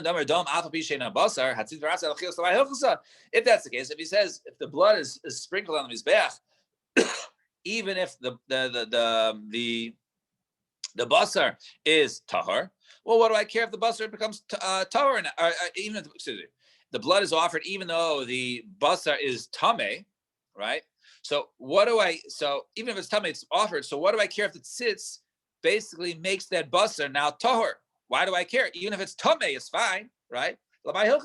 that's the case, if he says if the blood is sprinkled on the mizbeach, even if the basar is tahor, well, what do I care if the basar becomes tahor? Even if the blood is offered, even though the basar is tameh, right? So even if it's tameh, it's offered. So what do I care if the tzitz basically makes that basar now tahor? Why do I care? Even if it's tameh, it's fine, right? Ella,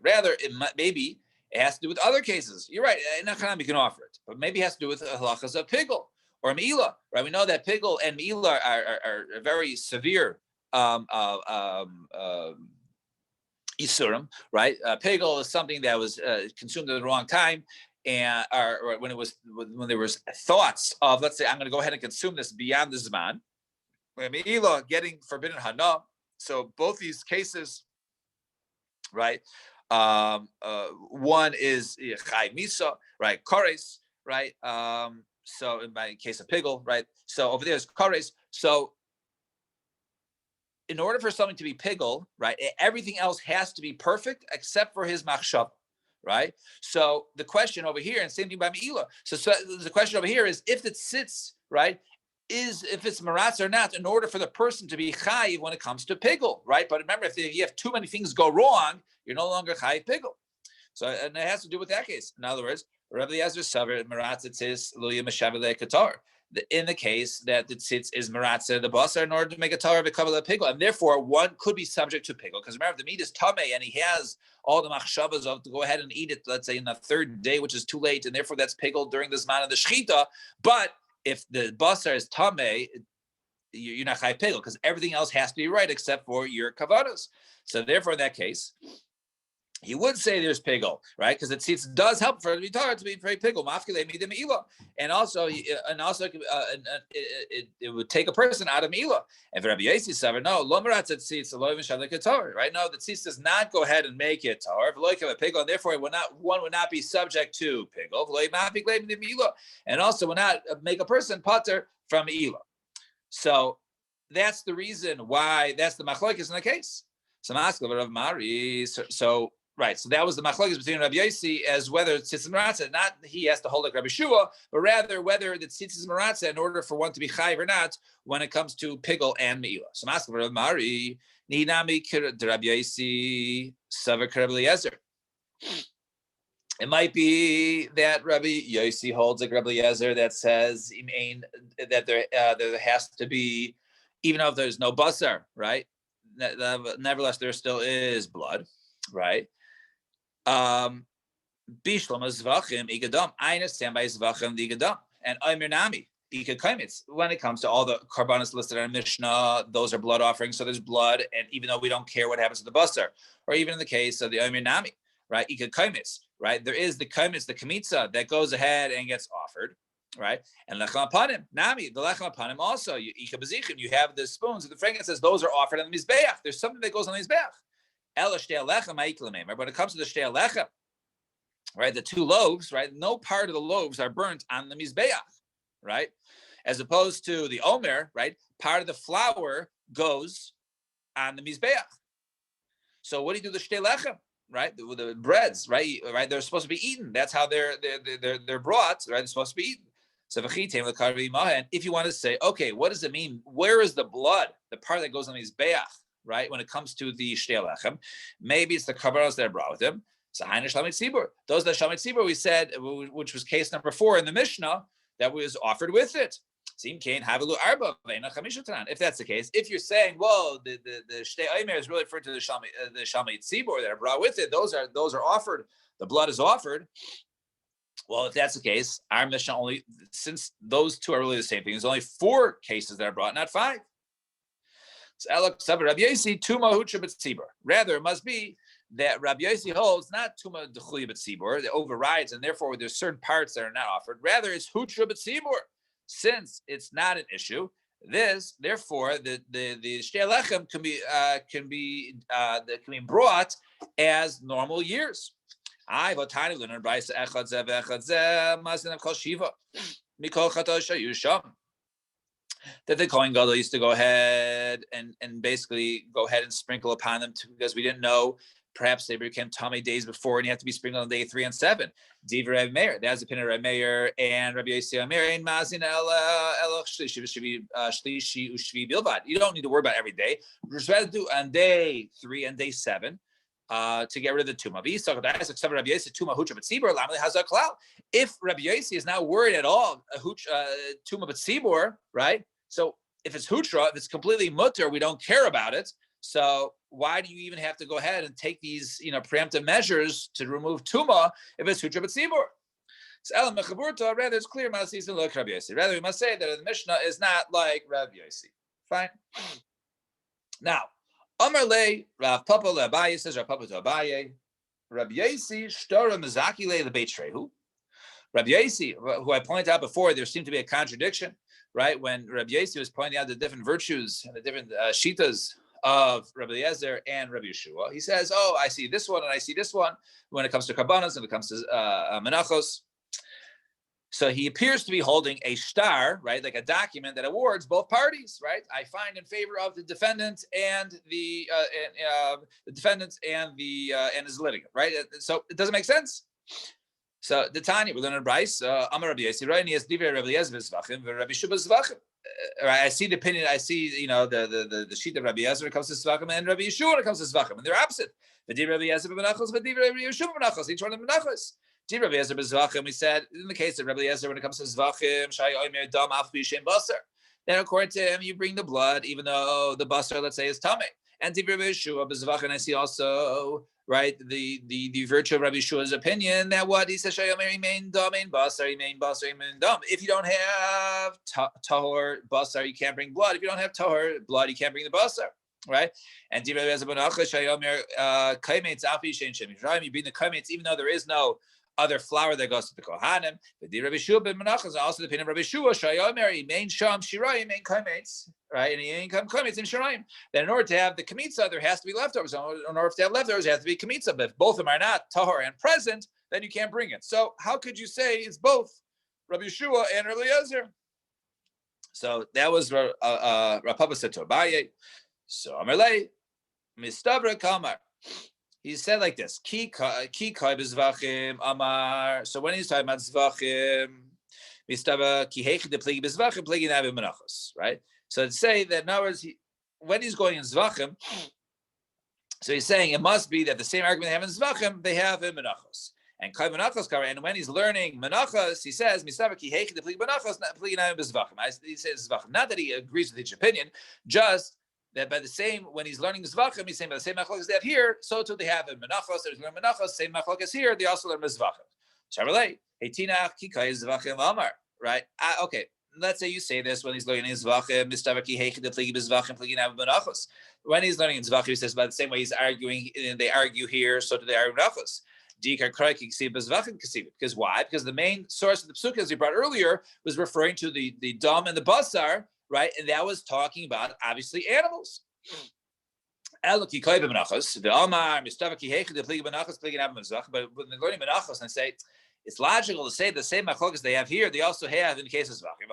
rather, maybe it has to do with other cases. You're right. You can offer it, but maybe it has to do with halachas of pigel or meila, right? We know that pigel and meila are very severe isurim, right? Pigel is something that was consumed at the wrong time. And or when there was thoughts of, let's say, I'm going to go ahead and consume this beyond the zman, meila getting forbidden hana. So both these cases, right? One is chai misa, right? Kores, right? So in my case of pigel, right? So over there is kores. So in order for something to be pigel, right, everything else has to be perfect except for his machshav. Right. So the question over here, and same thing by Meila. So the question over here is if it sits, right, is if it's maratz or not, in order for the person to be chayiv when it comes to pigel, right? But remember, if you have too many things go wrong, you're no longer chayiv pigel. So and it has to do with that case. In other words, Rabbi Eliezer saver maratz tzis luya meshavele katar. In the case that the tzitz is maratza the basar in order to make a tar of a kabbalah pigel, and therefore one could be subject to pigel. Because remember, the meat is tameh, and he has all the machshavas of to go ahead and eat it, let's say in the third day, which is too late, and therefore that's pigel during the zman of the shechita. But if the basar is tameh, you're not chai pigel because everything else has to be right except for your kavadas. So therefore, in that case, he would say there's pigel, right? Because it does help for it to be tar to be very pigel. And also, it would take a person out of Mila. And for Rabbi Yossi said, no, lomarat tzitz, right? No, the tzitz does not go ahead and make it tar. And therefore, one would not be subject to pigel. And also would not make a person pater from Mila. So that's the reason why that's the machlokes in the case. So right, so that was the machlokes between Rabbi Yossi as whether tzitz maratza, not he has to hold like Rabbi Shua, but rather whether the tzitz maratza in order for one to be chayiv or not when it comes to pigel and meila. So Maskal Rabbi Mari Nihinami Rabbi Yossi Savar Rabbi Eliezer. It might be that Rabbi Yossi holds like Rabbi Eliezer that says that there has to be, even though if there's no basar, right? Nevertheless, there still is blood, right? Bishlam zvachim igadam. I understand by zvachim the igadam and omer nami ikakaimitz. When it comes to all the karbanos listed in Mishnah, those are blood offerings, so there's blood, and even though we don't care what happens to the basar, or even in the case of the omer nami, right? Ikakaimitz, right? There is the kaimitz, the kamitza that goes ahead and gets offered, right? And lechem apanim nami, the lechem apanim also. You have the spoons, the frankincense, those are offered on the mizbeach. There's something that goes on the mizbeach. When it comes to the shtei lechem, right, the two loaves, right, no part of the loaves are burnt on the mizbeach, right, as opposed to the omer, right, part of the flour goes on the mizbeach. So what do you do with the shtei lechem, right, the breads, right, they're supposed to be eaten. That's how they're brought, right, they're supposed to be eaten. So if you want to say, okay, what does it mean? Where is the blood, the part that goes on the mizbeach? Right, when it comes to the shtei lechem, maybe it's the karbanos that are brought with him. So hainish shamit tzibur. Those that shamit tzibur, we said, which was case number 4 in the Mishnah, that was offered with it. If that's the case, if you're saying, well, the shtei omer is really referred to the shamit tzibur that are brought with it, those are offered. The blood is offered. Well, if that's the case, our Mishnah only, since those two are really the same thing, there's only 4 cases that are brought, not 5. Rather, it must be that Rabbi Yossi holds not tuma d'chuya b'tzibur that overrides, and therefore there's certain parts that are not offered. Rather, it's hutra b'tzibur, since it's not an issue. Therefore, the shtei lechem can be brought as normal years. That the Kohen Gadol used to go ahead and basically go ahead and sprinkle upon them because we didn't know. Perhaps they became tummy days before, and you have to be sprinkled on day 3 and 7. Divrei Rabbi Meir. That's the opinion of Rabbi Meir and Rabbi Yossi Omer. Ein mazin el shlishi ushvi bilvad. You don't need to worry about every day. Just rather do on day 3 and day 7. To get rid of the tumah. If Rabbi Yossi is not worried at all, tumah b'tzibur, right? So if it's hutra, if it's completely mutter, we don't care about it. So why do you even have to go ahead and take these, preemptive measures to remove tumah if it's hutra b'tzibur? So rather it's clear, rather we must say that the Mishnah is not like Rabbi Yossi. Fine. Now, Amar le Rav Papa le Abaye says Rav Papa to Abaye, Rabbi Yossi shtora mezaki le the Beit Shrehu. Rabbi Yossi, who I pointed out before, there seemed to be a contradiction, right? When Rabbi Yossi was pointing out the different virtues and the different shitas of Rabbi Eliezer and Rabbi Yeshua, he says, "Oh, I see this one and I see this one when it comes to karbanos and it comes to menachos." So he appears to be holding a shtar, right, like a document that awards both parties, right? I find in favor of the defendant and the defendant and his litigant, right? So it doesn't make sense. So the Tanya, we learn in Bryce, Amar Rabbi Yossi, right? And he has divrei Rabbi Eliezer zvachim, Rabbi Shua zvachim. Right? I see the opinion. I see, the sheet of Rabbi Eliezer when it comes to zvachim, and Rabbi Yeshua when it comes to zvachim, and they're opposite. V'divrei Rabbi Eliezer b'menachos, v'divrei Rabbi Yeshua b'menachos. Each one of them menachos. Rabbi Eliezer b'zvachim, we said in the case of Rabbi Eliezer when it comes to zvachim, shay omer dam af b'shem basar. Then according to him, you bring the blood, even though the basar, let's say, is tamei. And Rabbi Yeshua b'zvachim, I see also, right, the virtue of Rabbi Yeshua's opinion that what he says, shay omer imein dam ein basar, imein basar, imein dam. If you don't have tahor basar, you can't bring blood. If you don't have tahor blood, you can't bring the basar. right? And you bring the kaimates even though there is no other flour that goes to the kohanim. But the Rabbi Shua ben Menachos is also the opinion of Rabbi Shua shayomer main sham shirayim main kaimates, right? And he ain't kaimates in shirayim. Then in order to have the kamitza, there has to be leftovers. In order to have leftovers, there has to be kamitza. But if both of them are not tahor and present, then you can't bring it. So how could you say it's both Rabbi Shua and Rabbi Eliezer? So that was Rav Papa said to Abaye. So Amarlei Mistavra Kamar. He said like this: Ki kai bezvachim amar. So when he's talking about zvachim, Mistavra ki hechi de pligi bezvachim pligi navi menachos. Right. So to say that in other words, when he's going in zvachim, so he's saying it must be that the same argument they have in zvachim they have in menachos. And kai menachos kara. And when he's learning menachos, he says Mistavra ki hechi de pligi menachos pligi navi bezvachim. He says zvachim. Not that he agrees with each opinion, just that by the same, when he's learning Zvachim, he's saying by the same machlokes they have here, so too they have in Menachos. There's learn Menachos, same machlokes here, they also learn Zvachim. Shavrei, Heitinach, Kikai, Zvachim, Amar. Right? Okay, let's say you say this when he's learning Zvachim, Mistavaki, Heichid, Pligi, Zvachim, Pligi, Menachos. When he's learning Zvachim, he says by the same way he's arguing, and they argue here, so do they argue Menachos. Because why? Because the main source of the psukim, as we brought earlier, was referring to the dam and the basar, right? And that was talking about, obviously, animals. But when they're learning menachos and say, it's logical to say the same machlokes they have here, they also have in the case of zvachim.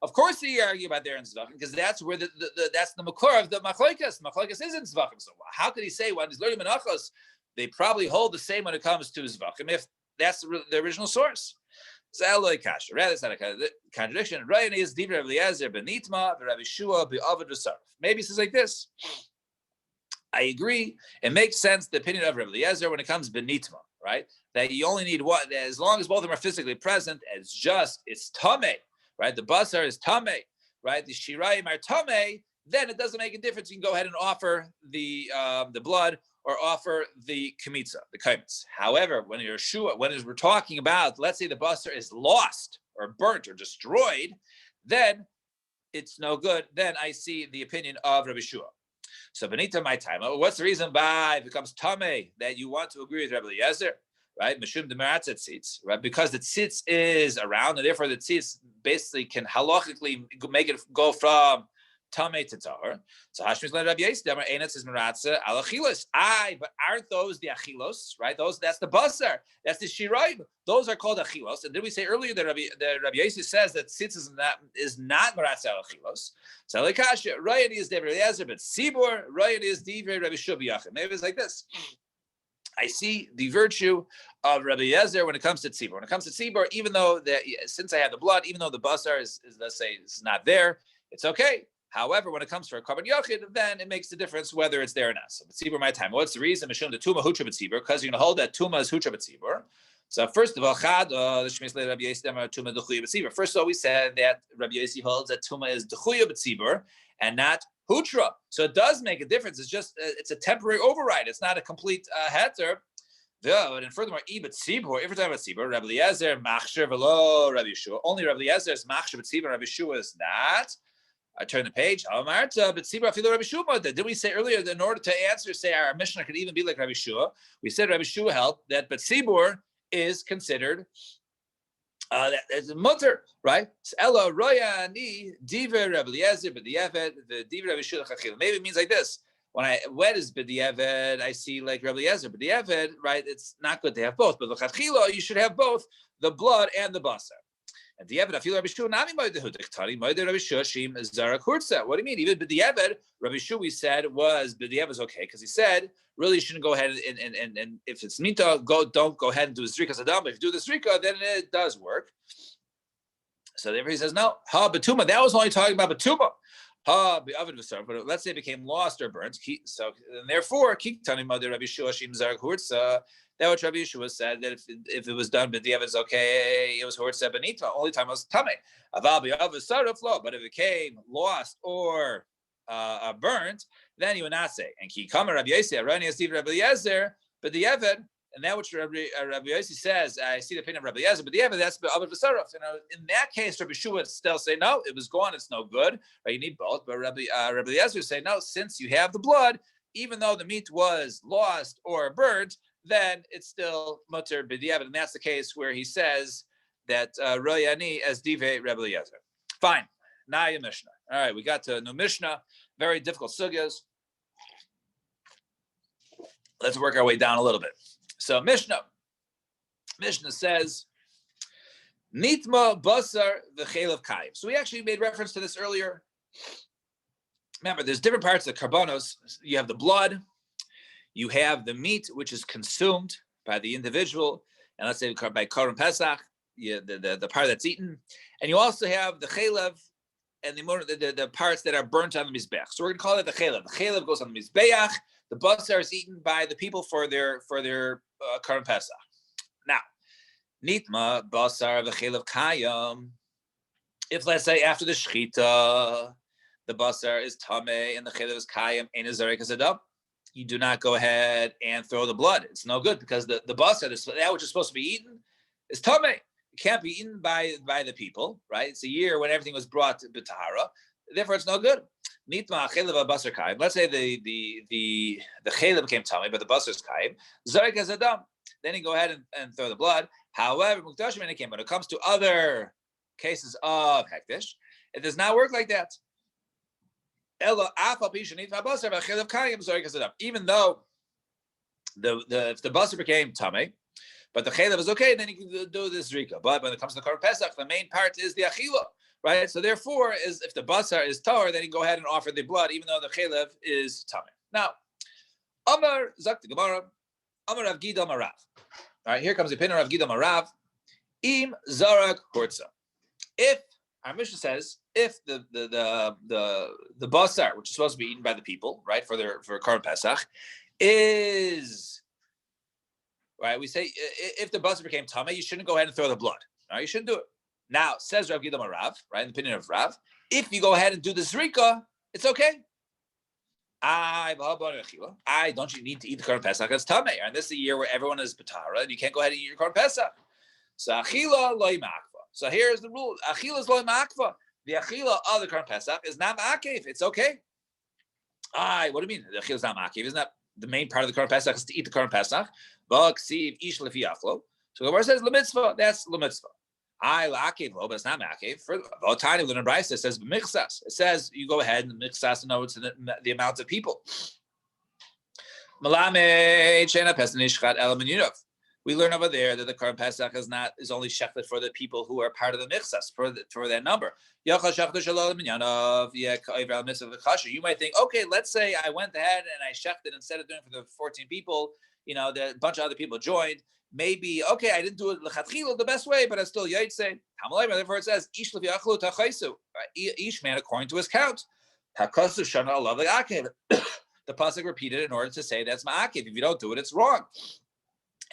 Of course, they argue about there in zvachim because that's where that's the makor of the machlokes. Machlokes is in zvachim. So how could he say when he's learning menachos, they probably hold the same when it comes to zvachim if that's the original source? Rather, it's not a contradiction. Ryan is Divra Rabbi Eliezer benitma Rabbi Shua be'avad v'sarf. Maybe it says like this. I agree. It makes sense the opinion of Rabbi Eliezer when it comes benitma, right? That you only need one. As long as both of them are physically present, it's tameh, right? The basar is tameh, right? The shirayim are tameh. Then it doesn't make a difference. You can go ahead and offer the blood or offer the kamitza, the kaimitz. However, when we're talking about, let's say the basar is lost or burnt or destroyed, then it's no good. Then I see the opinion of Rabbi Shua. So benita my time. What's the reason why it becomes tameh that you want to agree with Rabbi Eliezer? Right? Mishum demaratzet tzitz, right? Because the tzitz is around, and therefore the tzitz basically can halachically make it go from tameh to tahor. So Hashmi's let Rabbi Yossi Damar Einatz is meratza al achilos. But aren't those the achilos? Right? That's the basar. That's the shirayim. Those are called achilos. And did we say earlier that Rabbi Yossi says that tzitz is not meratza al achilos? So lekasha Ryan is Rabbi Eliezer, but Sibor Ryan is Divrei Rabbi Shua b'yachid. Maybe it's like this. I see the virtue of Rabbi Eliezer when it comes to tzibur. When it comes to tzibur, even though since I have the blood, even though the basar is let's say is not there, it's okay. However, when it comes for a carbon yochid, then it makes the difference whether it's there or not. So tzibur my time. What's the reason? Mishum the tuma hutra b'tzibur, because you're going to hold that tuma is hutra b'tzibur. So first of all, Rabbi Yossi First of all, we said that Rabbi Yossi holds that tuma is dechuya b'tzibur and not hutra. So it does make a difference. It's just it's a temporary override. It's not a complete heter. And furthermore, if we're talking about tzibur, Rabbi Eliezer machsher v'lo Rabbi Yeshua. Only Rabbi Eliezer is machsher b'tzibur. Rabbi Yeshua is not. I turn the page. Did we say earlier that in order to answer, say our Mishnah could even be like Rabbi Shua? We said Rabbi Shua held that Betzibur is considered that as a mutter, right? Ella royani diver Rabbi Eliezer b'diavad the diver Rabbi Shua chachil. Maybe it means like this. When is b'diavad, I see like Rabbi Eliezer b'diavad, right? It's not good to have both, but l'chachila you should have both the blood and the basar. And the Eved, I feel Rabbi Shua nami moed hudiktari moed Rabbi Shua shim zara kurza. What do you mean? Even the Eved, Rabbi Shua we said was the Eved is okay because he said really you shouldn't go ahead and if it's mita don't go ahead and do the zrika sadam. But if you do the zrika, then it does work. So therefore he says no. Ha betuma. That was only talking about betuma. Ha be'avid v'sar. But let's say it became lost or burnt. So and therefore kiktani moed Rabbi Shua shim zara kurza. That what Rabbi Yeshua said that if it was done, but the is okay, it was hortzeh benita. Only time it was tameh. But if it came lost or burnt, then you would not say. And ki kama Rabbi Yossi, Rabbi Eliezer, but the Eved, and that which Rabbi Yossi says, I see the opinion of Rabbi Eliezer, but that's Abed V'Saraf. In that case, Rabbi Shua would still say, no, it was gone, it's no good. Right? You need both. But Rabbi Eliezer would say, no, since you have the blood, even though the meat was lost or burnt, then it's still mutter b'diavad. And that's the case where he says that Royani as dive Rabbi Eliezer. Fine. Naya Mishnah. All right, we got to a new Mishnah. Very difficult sugyas. Let's work our way down a little bit. So Mishnah says, Nitma basar v'chelev kayim. So we actually made reference to this earlier. Remember, there's different parts of the karbanos. You have the blood, you have the meat, which is consumed by the individual, and let's say by Korban Pesach, the part that's eaten, and you also have the chelev and the parts that are burnt on the mizbeach. So we're going to call it the chelev. The chelev goes on the mizbeach. The basar is eaten by the people for their Korban Pesach. Now, nitma basar v'chelev kayam. If let's say after the shechita, the basar is tameh and the chelev is kayam, ein zarek azadam, you do not go ahead and throw the blood. It's no good because the basar, that which is supposed to be eaten, is tameh. It can't be eaten by the people, right? It's a year when everything was brought to B'tahara. Therefore, it's no good. Nitma chelev basar kayim. Let's say the chelev became tummy, but the basar is kayim. Zarek azadam. Then you go ahead and throw the blood. However, mukdashim enikim. When it comes to other cases of hektish, it does not work like that. Even though if the basar became tummy, but the chelev is okay, then you can do this zrika. But when it comes to the Korban Pesach, the main part is the achila, right? So therefore, if the basar is tahor, then you can go ahead and offer the blood, even though the chelev is tummy. Now, Amar Zakti Gemara, Amar Rav Gida Amar Rav. All right, here comes the opinion of Rav Gida Amar Rav. Im zarak hortza. If our Mishnah says, if the basar, which is supposed to be eaten by the people, right, for Korban Pesach, is right, we say if the basar became tameh, you shouldn't go ahead and throw the blood. Right, you shouldn't do it. Now, says Rav Gida Amar Rav, right, in the opinion of Rav, if you go ahead and do the zrika, it's okay. Don't you need to eat the Korban Pesach? It's tameh, and this is a year where everyone is b'tahara, and you can't go ahead and eat your Korban Pesach. So achila loy ma'akva. So here's the rule: achila is loy ma'akva. The achila of the Korban Pesach is not ma'akev. It's okay. What do you mean? The achila is not ma'akev. Isn't that the main part of the Korban Pesach is to eat the Korban Pesach? V'ksiv ish lefi yachlo. So the word says lemitzvah. That's lemitzvah. La'akev lo, but it's not ma'akev. For v'otani l'nei brayso it says b'michsas. It says you go ahead and michsas. No, it's the amount of people. Malamed shena pesach nishchat elam menunov. We learn over there that the Korban Pesach is only shechted for the people who are part of the michsas, for that number. You might think, okay, let's say I went ahead and I shechted instead of doing it for the 14 people, a bunch of other people joined. Maybe, okay, I didn't do it l'chatchila the best way, but I still yaitse. Therefore it says, each man according to his count. The pasuk repeated in order to say that's ma'akev. If you don't do it, it's wrong.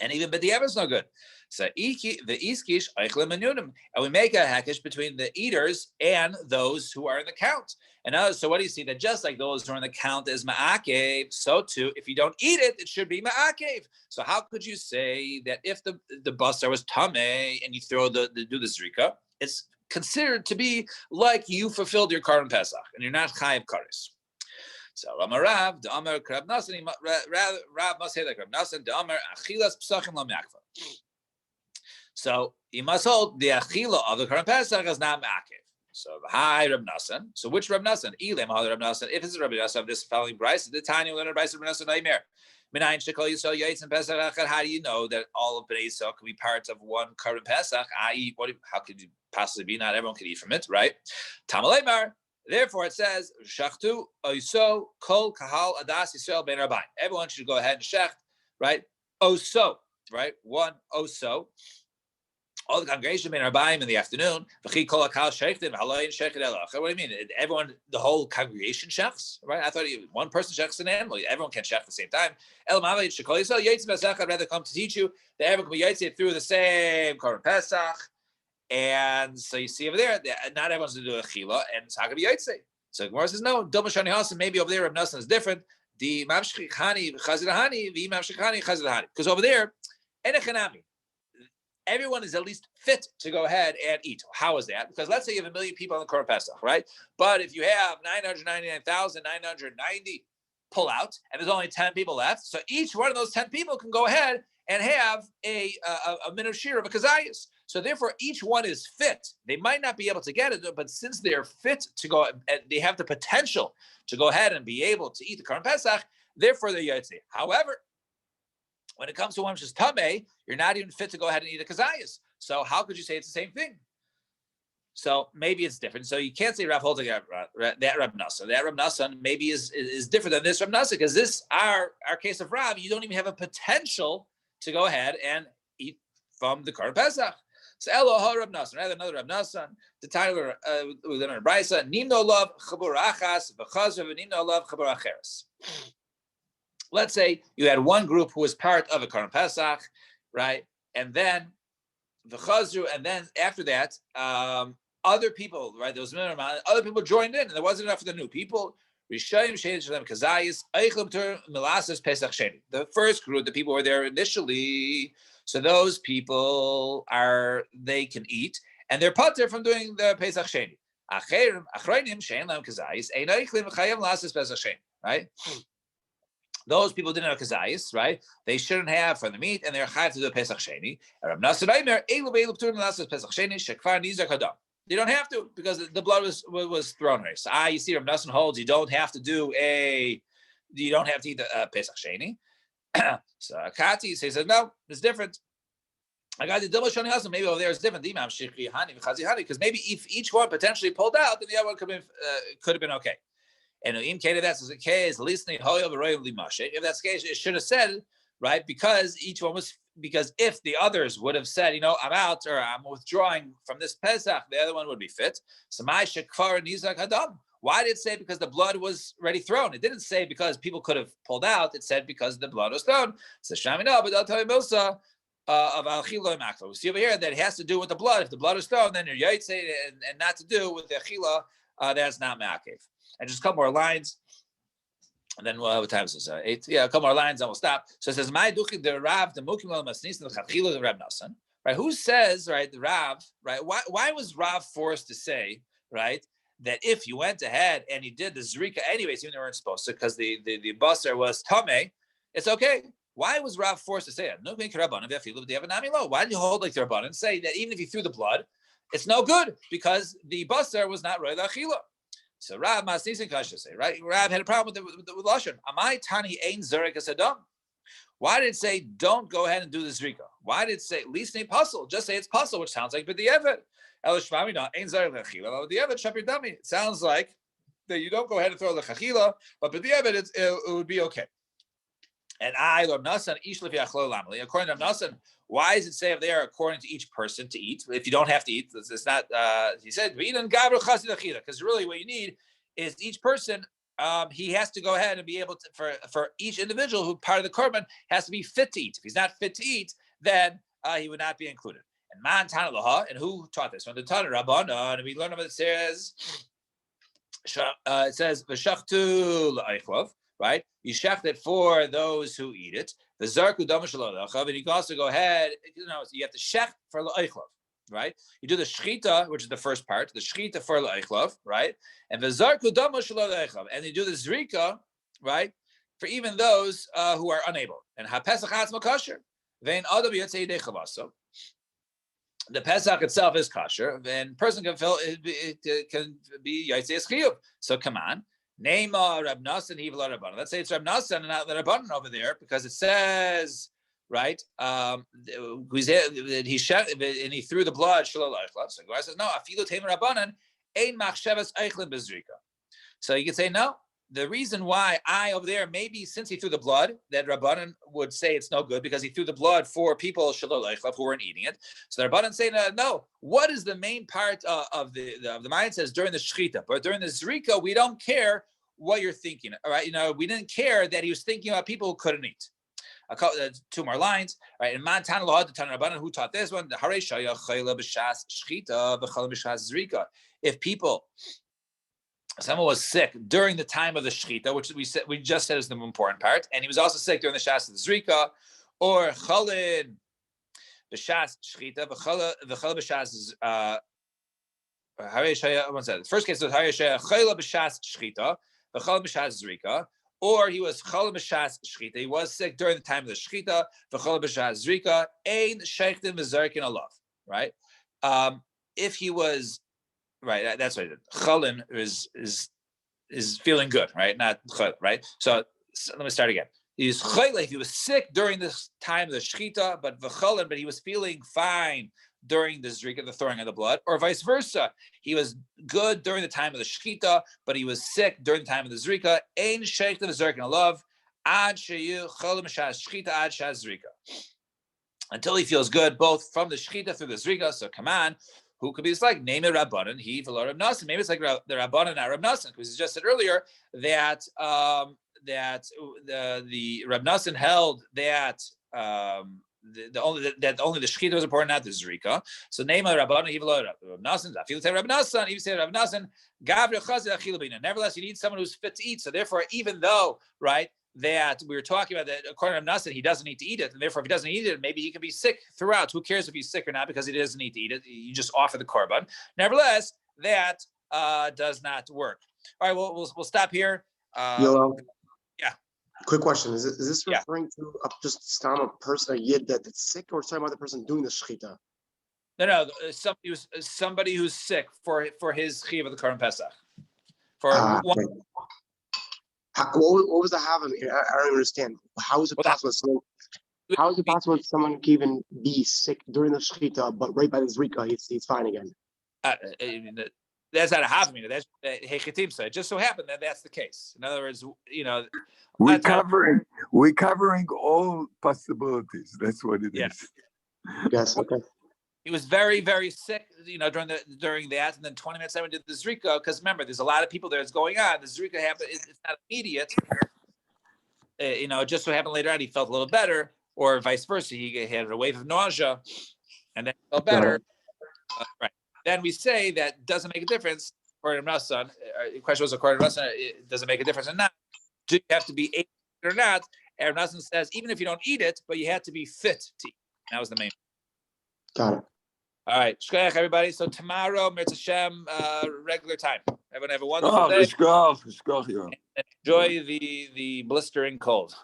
And even b'diavad is no good. So the iskish eichlim menunim, and we make a hakish between the eaters and those who are in the count. And so what do you see? That just like those who are in the count is ma'akev, so too, if you don't eat it, it should be ma'akev. So how could you say that if the basar was tameh and you throw do the zrika, it's considered to be like you fulfilled your Korban Pesach and you're not chayiv kares. So Rav, the Amar Krab Nasan, Rav must say like Krab Nasan, the Amar Achilas Psachim Lam Yakva. So he must hold the Achila of the Korban Pesach is not Ma'akev. So hi Rab Nasan. So which Rab Nasan? Ilem Hal Rab Nasan. If it's Rab Nasan of this following Bryce, the tiny learner Bryce Rab Nasan Nightmare. Minayin Shekol Yisrael Yaitz and Pesach Echad. How do you know that all of Bnei Yisrael can be parts of one Korban Pesach? I.e., how could you possibly be? Not everyone can eat from it, right? Tamaleimar. Therefore, it says, "Shachtu oiso kol kahal adas Yisrael ben rabbain." Everyone should go ahead and shecht, right? Oso, right? One oso. All the congregation ben rabbaim in the afternoon. V'chi kol kahal shechtim haloyin shechet elach. What do you mean? Everyone, the whole congregation shechs, right? I thought one person shechs an animal. Everyone can shech at the same time. El mavay shekol Yisrael yaitz pesach. I'd rather come to teach you that everyone can be yaitz through the same Korban Pesach. And so you see over there, not everyone's going to do a chila, and it's not going to be yaitse. So Gemara says, no, Domashani Hasan, maybe over there, Rav Nasan is different. The Mavshchani Chazirahani, the Mavshchani Chazirahani. Because over there, Enechanami. Everyone is at least fit to go ahead and eat. How is that? Because let's say you have 1 million people on the Korban Pesach, right? But if you have 999,990 pull out, and there's only 10 people left, so each one of those 10 people can go ahead and have a minute shir of a kazayas. So therefore, each one is fit. They might not be able to get it, but since they're fit to go, and they have the potential to go ahead and be able to eat the Korban Pesach, therefore they're yotze. However, when it comes to one which is tameh, you're not even fit to go ahead and eat a kazayas. So how could you say it's the same thing? So maybe it's different. So you can't say Rav holds that Rav Nassan. That Rav Nassan maybe is different than this Rav Nassan, because this our case of Rav, you don't even have a potential to go ahead and eat from the Korban Pesach. So Eloha Rav Nassan, rather another Rav Nassan, the Tyler we learn in Brisa, Nimno Love Chabur Achas v'Chazar v'Nimno Love Chabur Acheres. Let's say you had one group who was part of a Korban Pesach, right? And then the Chazru, and then after that, other people, right? There was other people joined in, and there wasn't enough for the new people. The first group, the people who were there initially, so those people they can eat, and they're pater from doing the Pesach Sheni. Right? Those people didn't have kazayis, right? They shouldn't have from the meat, and they're chayav to do a Pesach Sheni. They don't have to, because the blood was thrown away. So you see, Rav Nassan holds you don't have to eat the Pesach Sheni. So Akati says no, it's different. I got the double shani also. Maybe over there is different. Because maybe if each one potentially pulled out, then the other one could have been okay. And if that's the case, if that's the case, it should have said, right, because if the others would have said, I'm out, or I'm withdrawing from this Pesach, the other one would be fit. So my shekvar nizak hadam. Why did it say because the blood was already thrown? It didn't say because people could have pulled out. It said because the blood was thrown. So Shamina, but I'll tell you Musa of Al Chila Makla. We see over here that it has to do with the blood. If the blood is thrown, then you're Yaitse, and not to do with the Chila, that's not Ma'akev. And just a couple more lines, and then what time is this? 8. Yeah, a couple more lines, and we'll stop. So it says, "My duchi the Rav the mukim al masnis the chachila the Rav Nassan." Right? Who says, right, the Rav? Right? Why was Rav forced to say, right, that if you went ahead and you did the zrika anyways, even though you weren't supposed to, because the basar was tameh, it's okay. Why was Rav forced to say it? Why did you hold like the Rabbanan and say that even if you threw the blood, it's no good because the basar was not roy l'achila? So Rav Masnisin Kasha say, right? Rav had a problem with the Lashon. Amai Tani Ein Zurek Asadam. Why did it say don't go ahead and do the Zrika? Why did it say at least name puzzle? Just say it's puzzle, which sounds like B'di'evet. Elishmami no Ein Zurek Lechila. B'di'evet Shapir Dami. It sounds like that you don't go ahead and throw the Chachila, but B'di'evet it would be okay. And Rav Nassan Ish Lefi Achlo Lamali. According to Rav Nassan, why does it say if they are according to each person to eat? If you don't have to eat, it's not. He said because really what you need is each person. He has to go ahead and be able to for each individual who part of the korban has to be fit to eat. If he's not fit to eat, then he would not be included. And Man Tana Laha, and who taught this? From the Tana Rabbanan, and we learn about it says v'shachtu la'ichlov. Right? You shecht it for those who eat it. The zarku damashalochav, and you can also go ahead, so you have to shecht for la'ichlov, right? You do the shchita, which is the first part, the shchita for la'ichlov, right? And the zarku damashalochav, and you do the zrika, right? For even those who are unable. And ha'pesach atzma kosher, vein adam yotzei yedei chavaso. The Pesach itself is kosher, and person can can be yotzei chiyuv. So come on. Name Rab Nassan, Hivla Rabbanan. Let's say it's Rab Nassan and not the Rabbanan over there, because it says, right, he threw the blood. So the guy says, no, Afilu Tema Rabbanan, Ein Machshavas Eichlin Bezrika. So you could say, no, the reason why over there, maybe since he threw the blood, that Rabbanan would say it's no good because he threw the blood for people Shalol Eichlav who weren't eating it. So the Rabbanan say, no, what is the main part of the mind says during the Shechita, but during the Zrika, we don't care what you're thinking, all right? We didn't care that he was thinking about people who couldn't eat. Two more lines, right? And Man Tana Laha, the Tana Rabbanan, who taught this one, the Harei Shaya Chayla B'Shas Shechita V'Chala B'Shas Zrika. If someone was sick during the time of the Shechita, which we just said is the important part, and he was also sick during the Shas of the Zrika, or Chalin b'shas shchita v'chala b'shas one second. The first case was Harishaya Chayla b'shas shchita v'chala b'shas zrika, or he was chala b'shas shchita. He was sick during the time of the shchita v'chala b'shas zrika. Ein sheichtim v'zarkin alav. Right. If he was right, that's what he did. Chalin is feeling good, right? Not chayla, right? So let me start again. He's chayla if he was sick during this time of the shchita, but v'chalin, but he was feeling fine during the zrika, the throwing of the blood, or vice versa. He was good during the time of the shchita, but he was sick during the time of the zrika. Ein sheikh the zerkin alav ad sheyu cholim shas shchita ad shas zrika. Until he feels good, both from the shchita through the zrika. So come on, who could be this like? Name it Rabbanan, he v'lo Rab Nasan. Maybe it's like the Rabbanan, not Rab Nasan, because he just said earlier that the Rab Nasan held that only the shchita was important, not the zrika. So name of Rabbanan, he v'lo Rab Nasan. I feel say Rab Nasan, even say Rab Nasan. Gavri chazir achil bina. Nevertheless, you need someone who's fit to eat. So therefore, even though that we were talking about that according to Rab Nasan, he doesn't need to eat it, and therefore, if he doesn't eat it, maybe he can be sick throughout. Who cares if he's sick or not? Because he doesn't need to eat it. You just offer the korban. Nevertheless, that does not work. All right, we'll stop here. Yoel, yeah. Quick question: Is this referring to just a person, a yid that's sick, or talking about the person doing the shechita? No. Somebody who's sick for his chiv of the Korban Pesach. What was the have? I don't understand. How is it possible? How is it possible that someone can even be sick during the shechita, but right by the zrika, he's fine again? That's not a havamina. That's hechetim say. It just so happened that that's the case. In other words, we're covering all possibilities. That's what it is. Yes. Okay. He was very, very sick, during that, and then 20 minutes later did the zrika. Because remember, there's a lot of people there. It's going on. The zrika happened. It's not immediate. It just so happened later on he felt a little better, or vice versa. He had a wave of nausea, and then felt better. Right. Then we say that doesn't make a difference. According to Rasan, the question was according to Rasan, it doesn't make a difference or not. Do you have to be able to eat it or not? And Rasan says even if you don't eat it, but you have to be fit to eat. That was the main. Got it. All right, shkoyach everybody. So tomorrow, Mirz Hashem, regular time. Everyone have a wonderful day. Shkoyach, Enjoy the blistering cold.